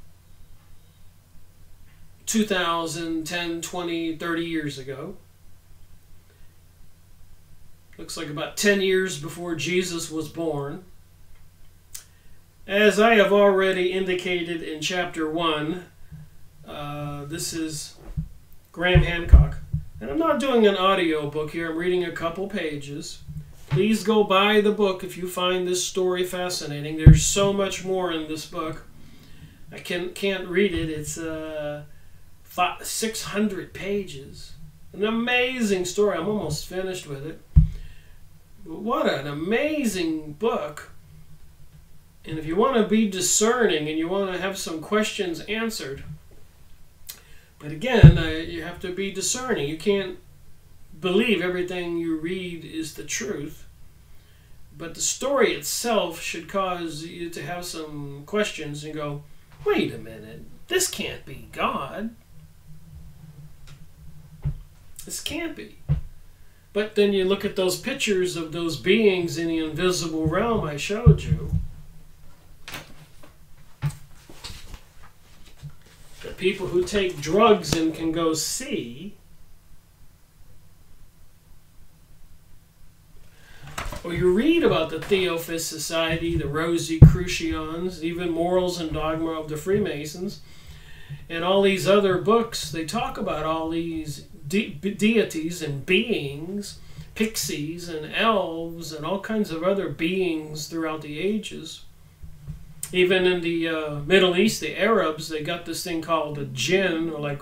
2,000, 10, 20, 30 years ago. Looks like about 10 years before Jesus was born. As I have already indicated in chapter 1, this is Graham Hancock. And I'm not doing an audio book here, I'm reading a couple pages. Please go buy the book if you find this story fascinating. There's so much more in this book. I can't read it. It's 600 pages. An amazing story. I'm almost finished with it. But what an amazing book. And if you want to be discerning and you want to have some questions answered, but again, you have to be discerning. You can't believe everything you read is the truth. But the story itself should cause you to have some questions and go, wait a minute, this can't be God. This can't be. But then you look at those pictures of those beings in the invisible realm I showed you. The people who take drugs and can go see. Or you read about the Theophist Society, the Rosicrucians, even Morals and Dogma of the Freemasons, and all these other books. They talk about all these deities and beings, pixies and elves and all kinds of other beings throughout the ages. Even in the Middle East, the Arabs, they got this thing called a jinn, or like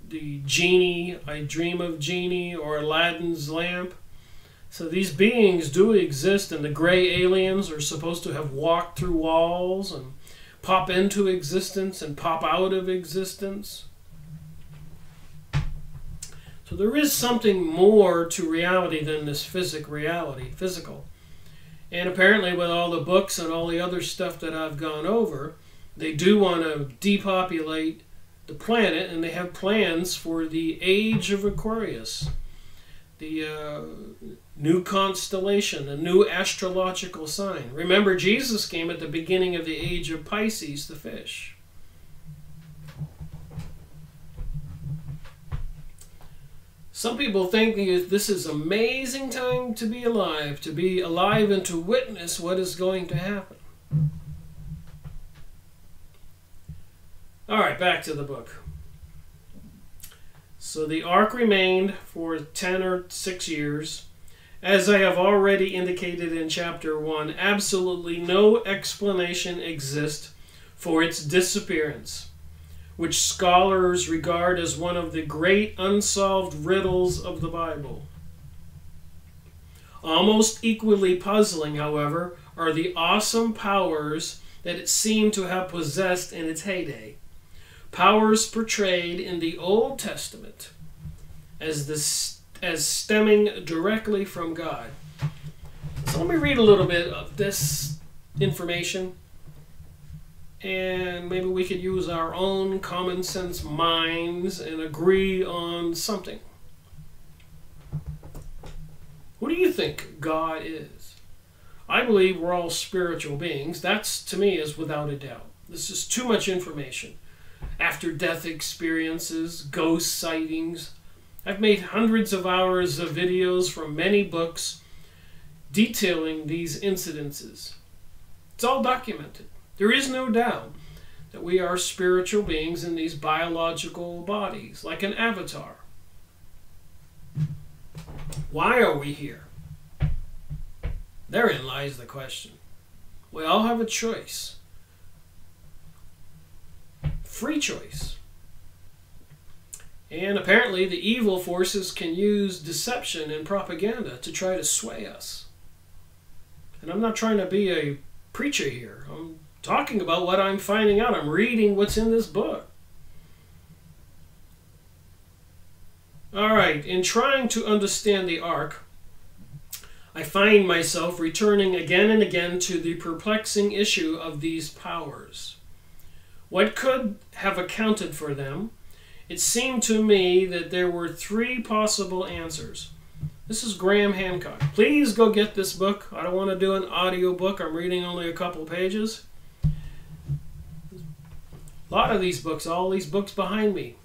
the genie, I Dream of Genie, or Aladdin's lamp. So these beings do exist, and the gray aliens are supposed to have walked through walls and pop into existence and pop out of existence. So there is something more to reality than this physical. And apparently with all the books and all the other stuff that I've gone over, they do want to depopulate the planet, and they have plans for the age of Aquarius, the new constellation, a new astrological sign. Remember, Jesus came at the beginning of the age of Pisces, the fish. Some people think this is an amazing time to be alive and to witness what is going to happen. All right, back to the book. So the ark remained for 10 or 6 years. As I have already indicated in chapter 1, absolutely no explanation exists for its disappearance, which scholars regard as one of the great unsolved riddles of the Bible. Almost equally puzzling, however, are the awesome powers that it seemed to have possessed in its heyday. Powers portrayed in the Old Testament as stemming directly from God. So let me read a little bit of this information, and maybe we could use our own common sense minds and agree on something. Who do you think God is? I believe we're all spiritual beings. That's, to me, is without a doubt. This is too much information. After-death experiences, ghost sightings. I've made hundreds of hours of videos from many books detailing these incidences. It's all documented. There is no doubt that we are spiritual beings in these biological bodies, like an avatar. Why are we here? Therein lies the question. We all have a choice. Free choice. And apparently the evil forces can use deception and propaganda to try to sway us. And I'm not trying to be a preacher here. I'm talking about what I'm finding out. I'm reading what's in this book. All right, in trying to understand the ark, I find myself returning again and again to the perplexing issue of these powers. What could have accounted for them? It seemed to me that there were 3 possible answers. This is Graham Hancock. Please go get this book. I don't want to do an audio book. I'm reading only a couple pages. A lot of these books, all these books behind me.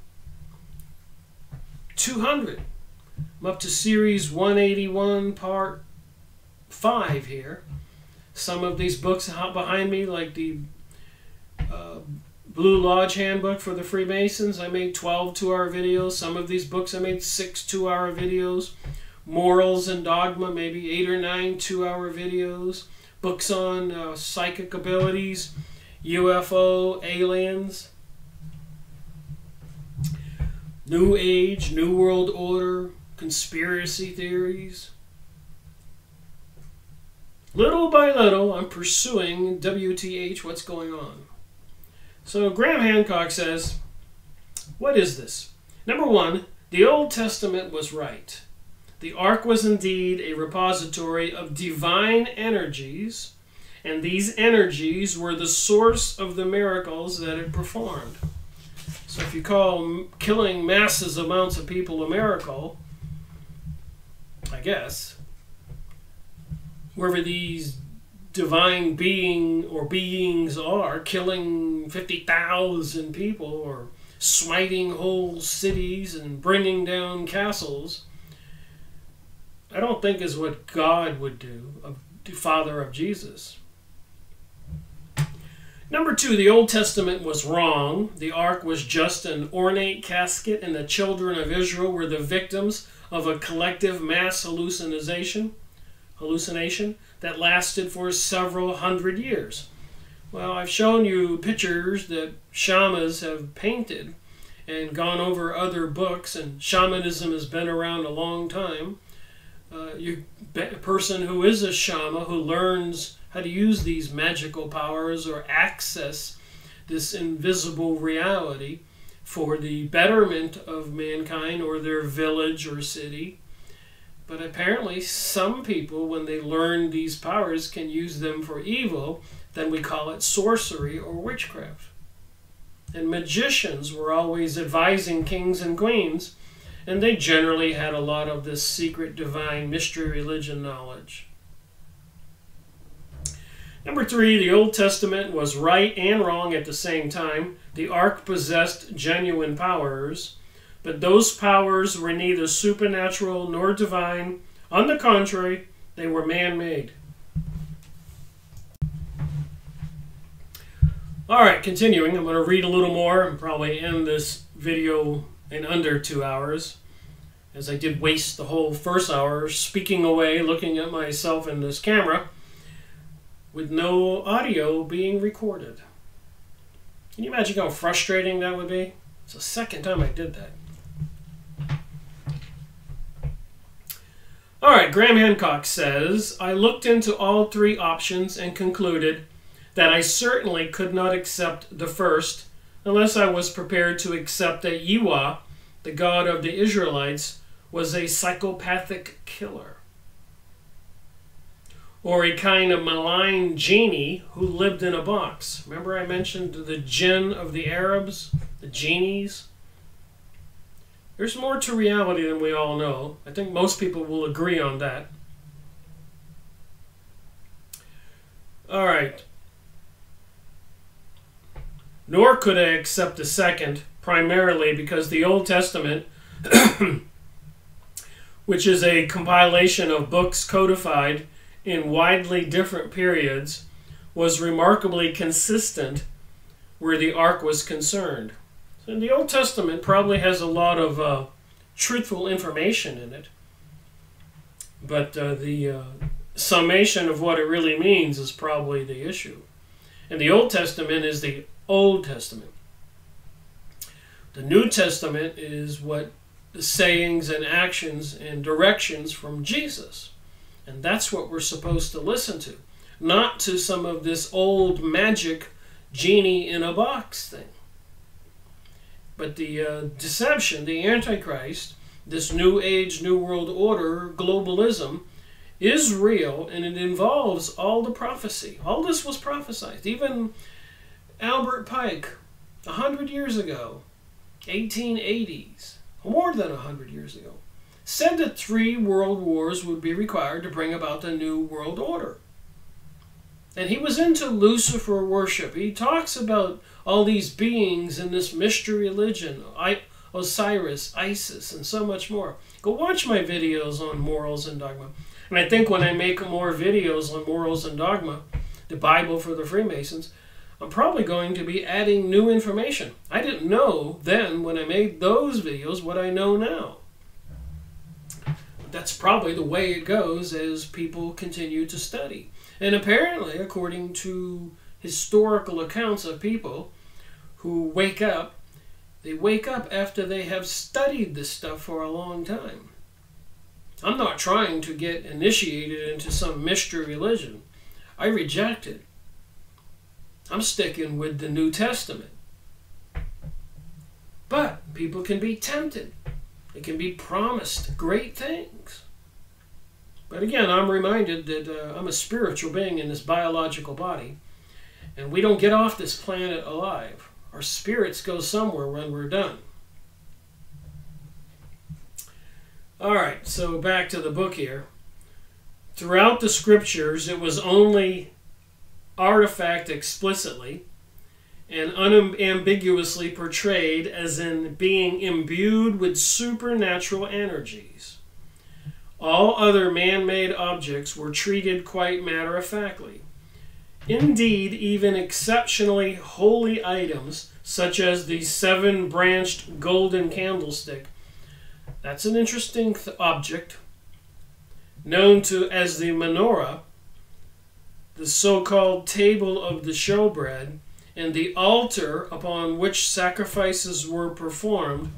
200. I'm up to series 181, part 5 here. Some of these books behind me, like the Blue Lodge Handbook for the Freemasons, I made 12 2-hour videos. Some of these books I made 6 2-hour videos. Morals and Dogma, maybe 8 or 9 2-hour videos. Books on psychic abilities, UFO, aliens, New Age, New World Order, conspiracy theories. Little by little, I'm pursuing WTH, what's going on. So Graham Hancock says, what is this? Number 1, the Old Testament was right. The ark was indeed a repository of divine energies, and these energies were the source of the miracles that it performed. So if you call killing massive amounts of people a miracle, I guess, wherever these divine being or beings are, killing 50,000 people or smiting whole cities and bringing down castles, I don't think is what God would do. the father of Jesus. Number 2, the Old Testament was wrong. The ark was just an ornate casket, and the children of Israel were the victims of a collective mass hallucination that lasted for several hundred years. Well, I've shown you pictures that shamans have painted and gone over other books, and shamanism has been around a long time. A person who is a shaman, who learns how to use these magical powers or access this invisible reality for the betterment of mankind or their village or city. But apparently some people, when they learn these powers, can use them for evil. Then we call it sorcery or witchcraft. And magicians were always advising kings and queens, and they generally had a lot of this secret divine mystery religion knowledge. Number 3, the Old Testament was right and wrong at the same time. The ark possessed genuine powers, but those powers were neither supernatural nor divine. On the contrary, they were man-made. All right, continuing, I'm going to read a little more and probably end this video in under 2 hours, as I did waste the whole first hour speaking away, looking at myself in this camera, with no audio being recorded. Can you imagine how frustrating that would be? It's the second time I did that. All right, Graham Hancock says, I looked into all 3 options and concluded that I certainly could not accept the first unless I was prepared to accept that Yahweh, the God of the Israelites, was a psychopathic killer, or a kind of malign genie who lived in a box. Remember I mentioned the jinn of the Arabs, the genies? There's more to reality than we all know. I think most people will agree on that. All right. Nor could I accept the second, primarily because the Old Testament, which is a compilation of books codified in widely different periods, was remarkably consistent where the ark was concerned. So the Old Testament probably has a lot of truthful information in it, but the summation of what it really means is probably the issue. And the Old Testament is the Old Testament. The New Testament is what the sayings and actions and directions from Jesus. And that's what we're supposed to listen to, not to some of this old magic genie in a box thing. But the deception, the Antichrist, this New Age, New World Order, globalism, is real, and it involves all the prophecy. All this was prophesied. Even Albert Pike, 100 years ago, 1880s, more than 100 years ago, said that 3 world wars would be required to bring about the New World Order. And he was into Lucifer worship. He talks about all these beings in this mystery religion, Osiris, Isis, and so much more. Go watch my videos on morals and dogma. And I think when I make more videos on morals and dogma, the Bible for the Freemasons, I'm probably going to be adding new information. I didn't know then when I made those videos what I know now. That's probably the way it goes as people continue to study. And apparently, according to historical accounts of people who wake up, they wake up after they have studied this stuff for a long time. I'm not trying to get initiated into some mystery religion. I reject it. I'm sticking with the New Testament. But people can be tempted. They can be promised great things. But again, I'm reminded that I'm a spiritual being in this biological body, and we don't get off this planet alive. Our spirits go somewhere when we're done. All right, so back to the book here. Throughout the scriptures, it was only artifact explicitly and unambiguously portrayed as in being imbued with supernatural energies. All other man-made objects were treated quite matter-of-factly. Indeed, even exceptionally holy items, such as the 7-branched golden candlestick, that's an interesting object, known as the menorah, the so-called table of the showbread, and the altar upon which sacrifices were performed,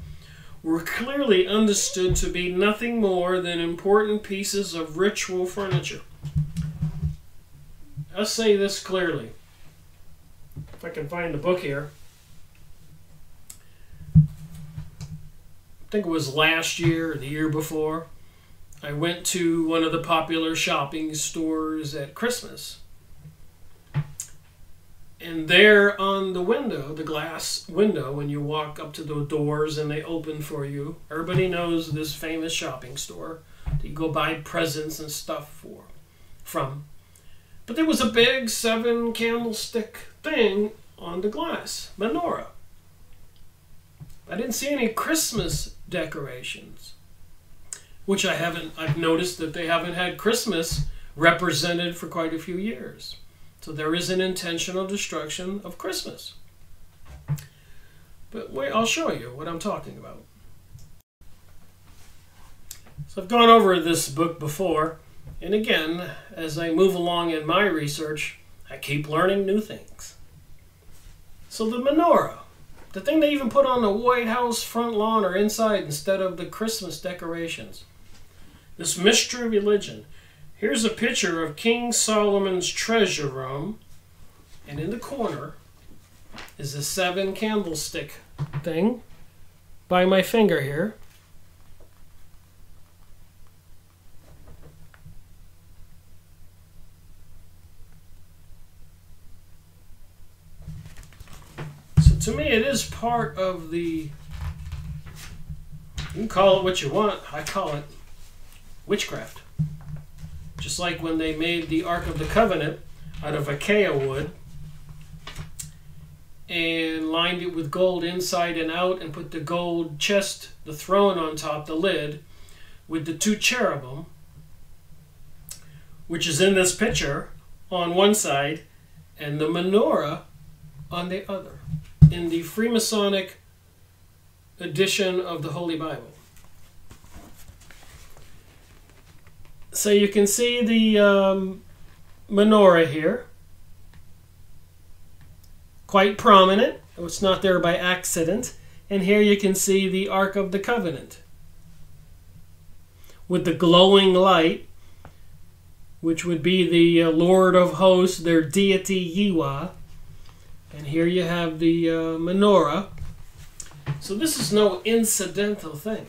were clearly understood to be nothing more than important pieces of ritual furniture. I'll say this clearly. If I can find the book here. I think it was last year or the year before. I went to one of the popular shopping stores at Christmas. And there on the window, the glass window, when you walk up to the doors and they open for you, everybody knows this famous shopping store that you go buy presents and stuff from. But there was a big 7-candlestick thing on the glass, menorah. I didn't see any Christmas decorations, which I've noticed that they haven't had Christmas represented for quite a few years. So there is an intentional destruction of Christmas. But wait, I'll show you what I'm talking about. So I've gone over this book before, and again, as I move along in my research, I keep learning new things. So the menorah, the thing they even put on the White House front lawn or inside instead of the Christmas decorations. This mystery religion. Here's a picture of King Solomon's treasure room, and in the corner is a 7-candlestick thing by my finger here. So to me it is part of the, you can call it what you want, I call it witchcraft. Just like when they made the Ark of the Covenant out of acacia wood and lined it with gold inside and out and put the gold chest, the throne on top, the lid, with the 2 cherubim, which is in this picture, on one side, and the menorah on the other, in the Freemasonic edition of the Holy Bible. So you can see the menorah here, quite prominent. It's not there by accident. And here you can see the Ark of the Covenant with the glowing light, which would be the Lord of Hosts, their deity Yahweh. And here you have the menorah. So this is no incidental thing.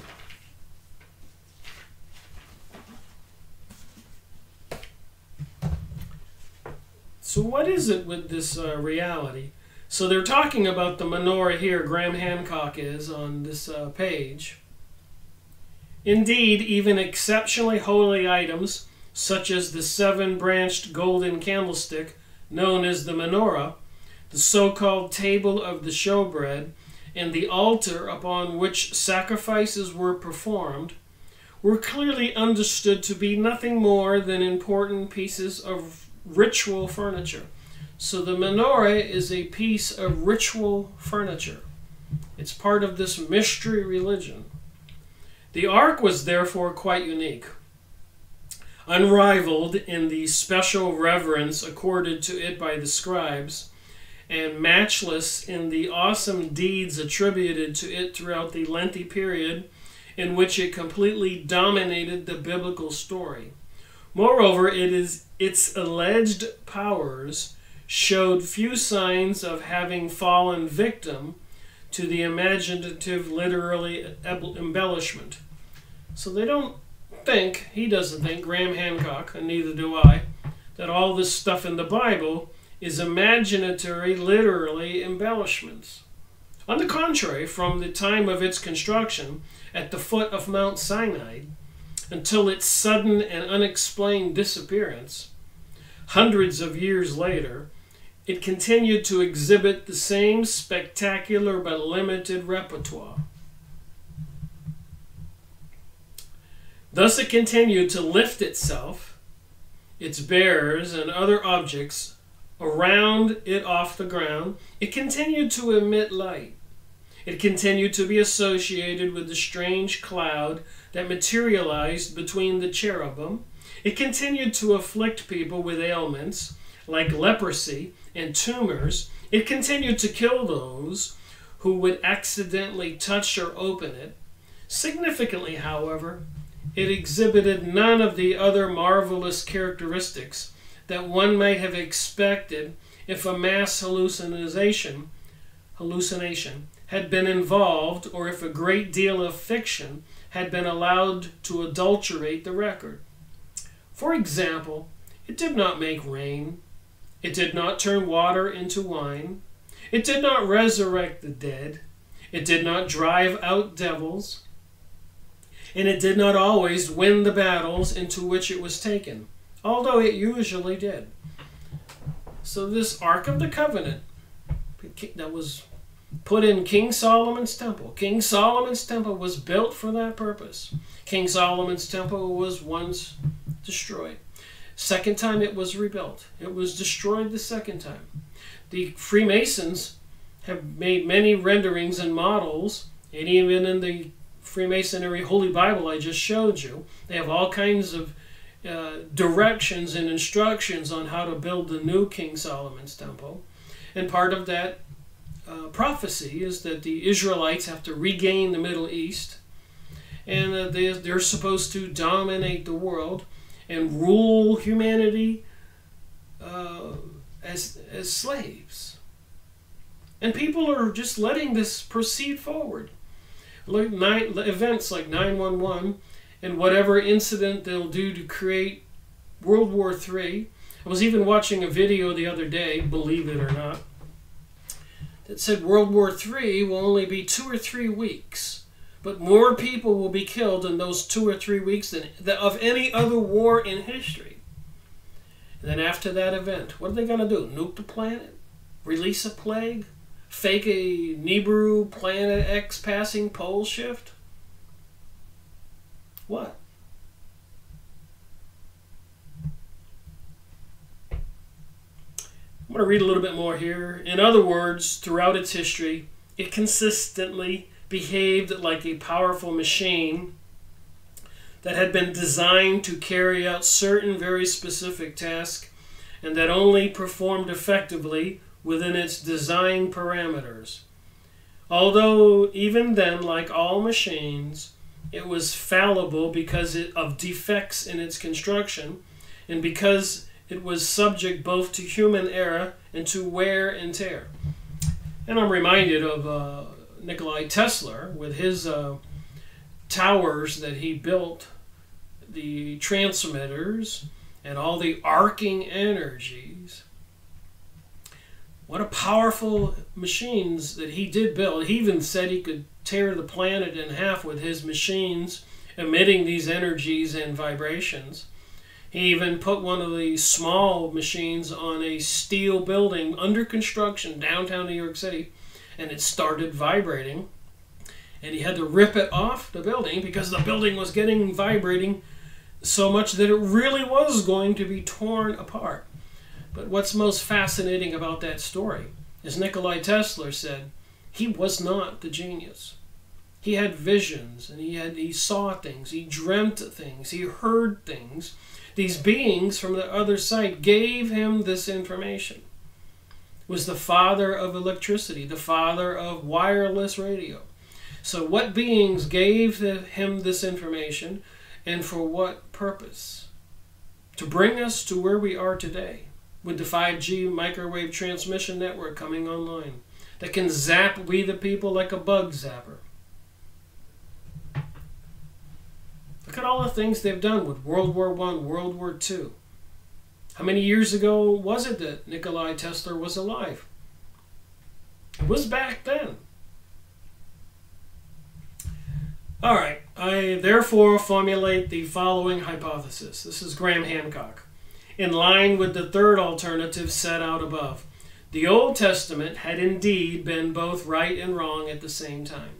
So what is it with this reality? So they're talking about the menorah here, Graham Hancock is on this page. Indeed, even exceptionally holy items, such as the 7-branched golden candlestick, known as the menorah, the so-called table of the showbread, and the altar upon which sacrifices were performed, were clearly understood to be nothing more than important pieces of ritual furniture. So the menorah is a piece of ritual furniture. It's part of this mystery religion. The ark was therefore quite unique, unrivaled in the special reverence accorded to it by the scribes, and matchless in the awesome deeds attributed to it throughout the lengthy period in which it completely dominated the biblical story. Moreover, its alleged powers showed few signs of having fallen victim to the imaginative literary embellishment. So they don't think, he doesn't think, Graham Hancock, and neither do I, that all this stuff in the Bible is imaginatory literary embellishments. On the contrary, from the time of its construction at the foot of Mount Sinai until its sudden and unexplained disappearance, hundreds of years later, it continued to exhibit the same spectacular but limited repertoire. Thus it continued to lift itself, its bearers, and other objects around it off the ground. It continued to emit light. It continued to be associated with the strange cloud that materialized between the cherubim. It continued to afflict people with ailments like leprosy and tumors. It continued to kill those who would accidentally touch or open it. Significantly, however, it exhibited none of the other marvelous characteristics that one might have expected if a mass hallucination had been involved, or if a great deal of fiction had been allowed to adulterate the record. For example, it did not make rain. It did not turn water into wine. It did not resurrect the dead. It did not drive out devils. And it did not always win the battles into which it was taken, although it usually did. So this Ark of the Covenant that was put in King Solomon's temple. King Solomon's temple was built for that purpose. King Solomon's temple was once destroyed. Second time it was rebuilt. It was destroyed the second time. The Freemasons have made many renderings and models, and even in the Freemasonry Holy Bible I just showed you, they have all kinds of directions and instructions on how to build the new King Solomon's temple. And part of that prophecy is that the Israelites have to regain the Middle East, and they're supposed to dominate the world and rule humanity as slaves. And people are just letting this proceed forward. Events like 9/11 and whatever incident they'll do to create World War III. I was even watching a video the other day, believe it or not, that said World War III will only be 2 or 3 weeks, but more people will be killed in those 2 or 3 weeks than of any other war in history. And then after that event, what are they going to do? Nuke the planet? Release a plague? Fake a Nibiru Planet X passing pole shift? What? I'm going to read a little bit more here. In other words, throughout its history, it consistently behaved like a powerful machine that had been designed to carry out certain very specific tasks, and that only performed effectively within its design parameters. Although even then, like all machines, it was fallible because of defects in its construction, and because it was subject both to human error and to wear and tear. And I'm reminded of Nikola Tesla with his towers that he built, the transmitters and all the arcing energies. What a powerful machines that he did build. He even said he could tear the planet in half with his machines emitting these energies and vibrations. He even put one of the small machines on a steel building under construction downtown New York City, and it started vibrating. And he had to rip it off the building because the building was getting vibrating so much that it really was going to be torn apart. But what's most fascinating about that story is Nikola Tesla said he was not the genius. He had visions, and he saw things, he dreamt things, he heard things. These beings from the other side gave him this information. It was the father of electricity, the father of wireless radio. So what beings gave him this information, and for what purpose? To bring us to where we are today, with the 5G microwave transmission network coming online, that can zap we the people like a bug zapper. Look at all the things they've done with World War I, World War II. How many years ago was it that Nikola Tesla was alive? It was back then. All right, I therefore formulate the following hypothesis. This is Graham Hancock. In line with the third alternative set out above, the Old Testament had indeed been both right and wrong at the same time.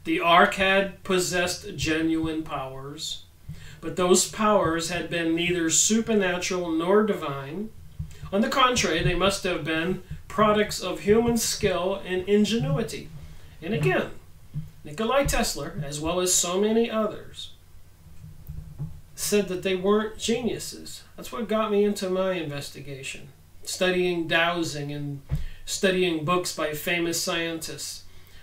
The ark had possessed genuine powers. but those powers had been neither supernatural nor divine. On the contrary, they must have been products of human skill and ingenuity. And again, Nikola Tesla, as well as so many others, said that they weren't geniuses. That's what got me into my investigation, studying dowsing and studying books by famous scientists.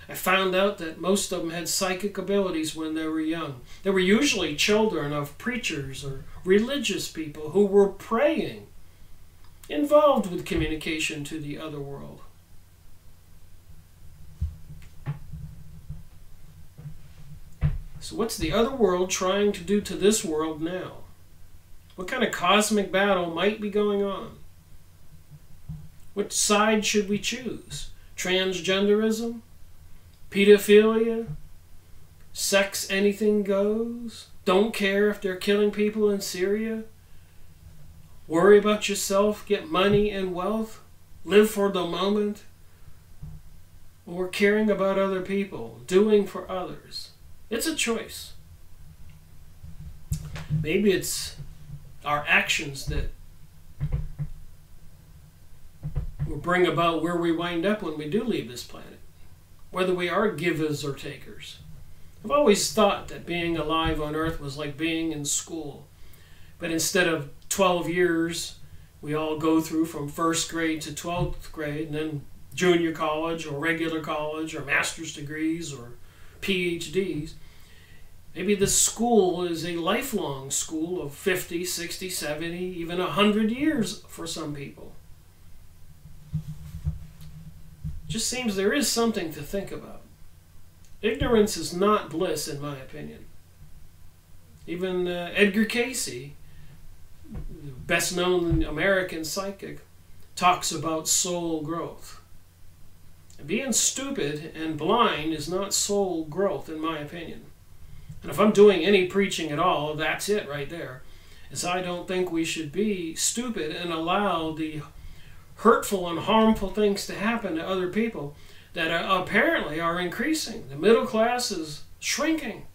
I found out that most of them had psychic abilities when they were young. They were usually children of preachers or religious people who were praying, involved with communication to the other world. So what's the other world trying to do to this world now? What kind of cosmic battle might be going on? Which side should we choose? Transgenderism? Pedophilia? Sex anything goes? Don't care if they're killing people in Syria? Worry about yourself, get money and wealth? Live for the moment? Or caring about other people, doing for others? It's a choice. Maybe it's our actions that will bring about where we wind up when we do leave this planet, whether we are givers or takers. I've always thought that being alive on Earth was like being in school, but instead of 12 years, we all go through from first grade to 12th grade, and then junior college or regular college or master's degrees or PhDs. Maybe this school is a lifelong school of 50, 60, 70, even 100 years for some people. Just seems there is something to think about. Ignorance is not bliss, in my opinion. Even Edgar Cayce, best known American psychic, talks about soul growth. Being stupid and blind is not soul growth, in my opinion. And if I'm doing any preaching at all, that's it right there. Is I don't think we should be stupid and allow the hurtful and harmful things to happen to other people that apparently are increasing. The middle class is shrinking.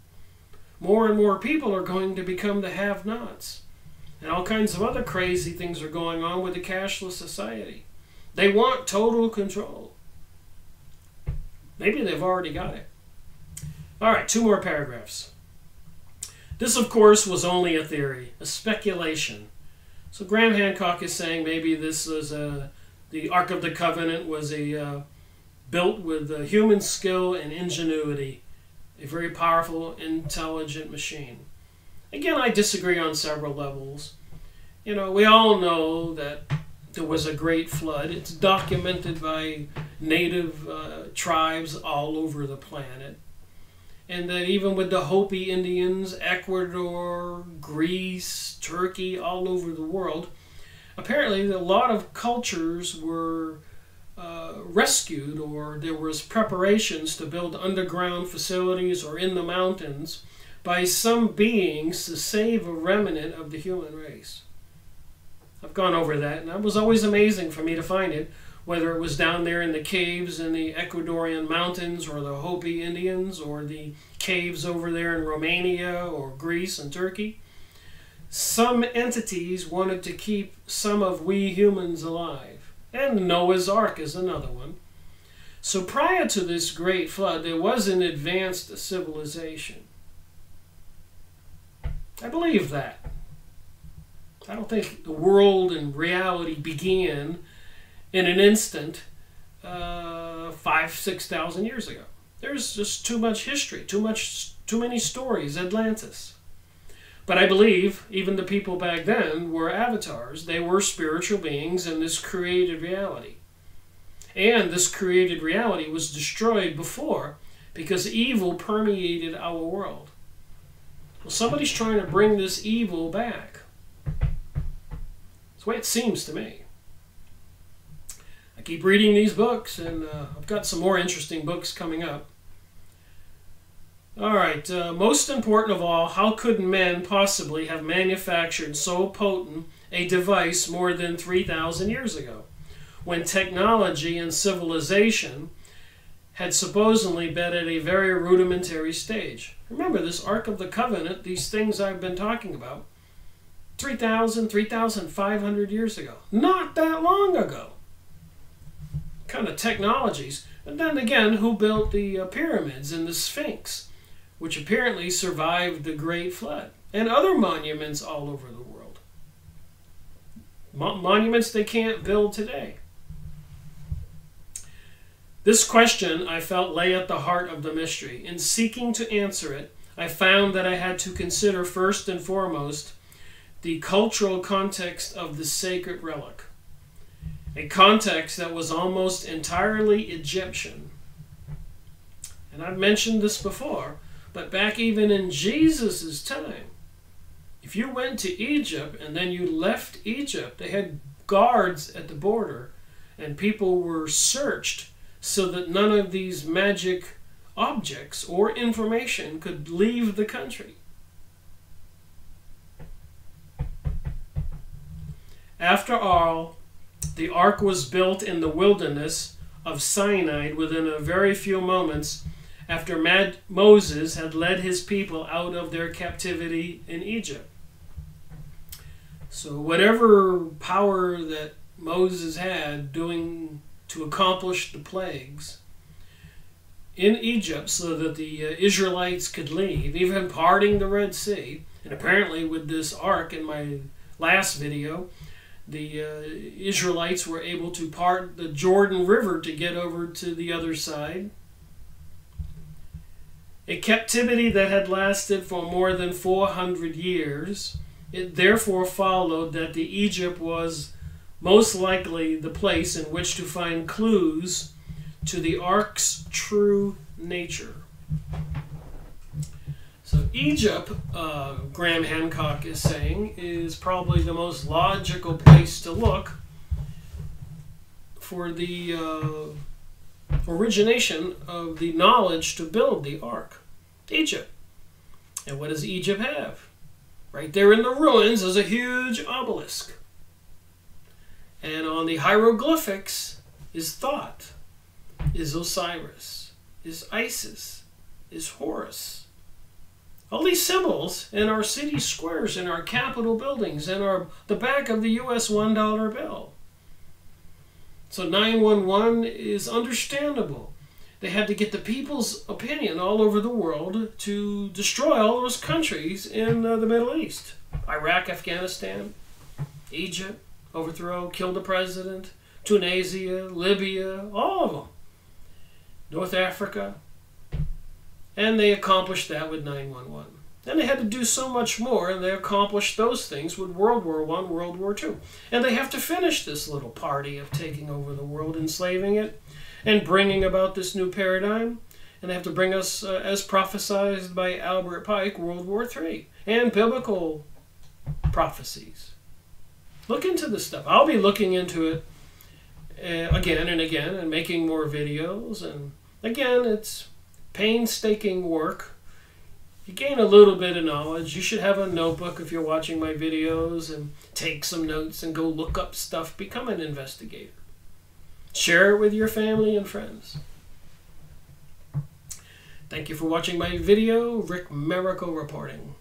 More and more people are going to become the have-nots. And all kinds of other crazy things are going on with the cashless society. They want total control. Maybe they've already got it. All right, 2 more paragraphs. This, of course, was only a theory, a speculation. So Graham Hancock is saying maybe this was the Ark of the Covenant was built with human skill and ingenuity, a very powerful, intelligent machine. Again, I disagree on several levels. You know, we all know that there was a great flood. It's documented by native tribes all over the planet. And that even with the Hopi Indians, Ecuador, Greece, Turkey, all over the world, apparently a lot of cultures were rescued, or there was preparations to build underground facilities or in the mountains by some beings to save a remnant of the human race. I've gone over that, and that was always amazing for me to find it, whether it was down there in the caves in the Ecuadorian mountains or the Hopi Indians or the caves over there in Romania or Greece and Turkey. Some entities wanted to keep some of we humans alive. And Noah's Ark is another one. So prior to this great flood, there was an advanced civilization. I believe that. I don't think the world and reality began in an instant 5,000-6,000 years ago. There's just too much history, too many stories, Atlantis. But I believe even the people back then were avatars. They were spiritual beings in this created reality. And this created reality was destroyed before because evil permeated our world. Well, somebody's trying to bring this evil back. That's the way it seems to me. I keep reading these books, and I've got some more interesting books coming up. All right, most important of all, how could men possibly have manufactured so potent a device more than 3,000 years ago, when technology and civilization had supposedly been at a very rudimentary stage. Remember, this Ark of the Covenant, these things I've been talking about, 3,500 years ago. Not that long ago. Kind of technologies. And then again, who built the pyramids and the Sphinx, which apparently survived the Great Flood, and other monuments all over the world. Monuments they can't build today. This question, I felt, lay at the heart of the mystery. In seeking to answer it, I found that I had to consider first and foremost the cultural context of the sacred relic, a context that was almost entirely Egyptian. And I've mentioned this before, but back even in Jesus' time, if you went to Egypt and then you left Egypt, they had guards at the border, and people were searched so that none of these magic objects or information could leave the country. After all, the ark was built in the wilderness of Sinai within a very few moments after Moses had led his people out of their captivity in Egypt. So whatever power that Moses had doing to accomplish the plagues in Egypt so that the Israelites could leave, even parting the Red Sea, and apparently with this ark in my last video, the Israelites were able to part the Jordan River to get over to the other side. A captivity that had lasted for more than 400 years, it therefore followed that the Egypt was most likely the place in which to find clues to the ark's true nature. So Egypt, Graham Hancock is saying, is probably the most logical place to look for the origination of the knowledge to build the ark. Egypt. And what does Egypt have? Right there in the ruins is a huge obelisk. And on the hieroglyphics is Thoth, is Osiris, is Isis, is Horus. All these symbols in our city squares, in our capitol buildings, in the back of the US $1 bill. So 911 is understandable. They had to get the people's opinion all over the world to destroy all those countries in the Middle East. Iraq, Afghanistan, Egypt, overthrow, kill the president, Tunisia, Libya, all of them. North Africa. And they accomplished that with 911. And they had to do so much more, and they accomplished those things with World War I, World War II. And they have to finish this little party of taking over the world, enslaving it, and bringing about this new paradigm. And they have to bring us, as prophesied by Albert Pike, World War III, and biblical prophecies. Look into this stuff. I'll be looking into it again and again and making more videos. And again, it's painstaking work. You gain a little bit of knowledge. You should have a notebook if you're watching my videos and take some notes and go look up stuff. Become an investigator. Share it with your family and friends. Thank you for watching my video. Rick Miracle reporting.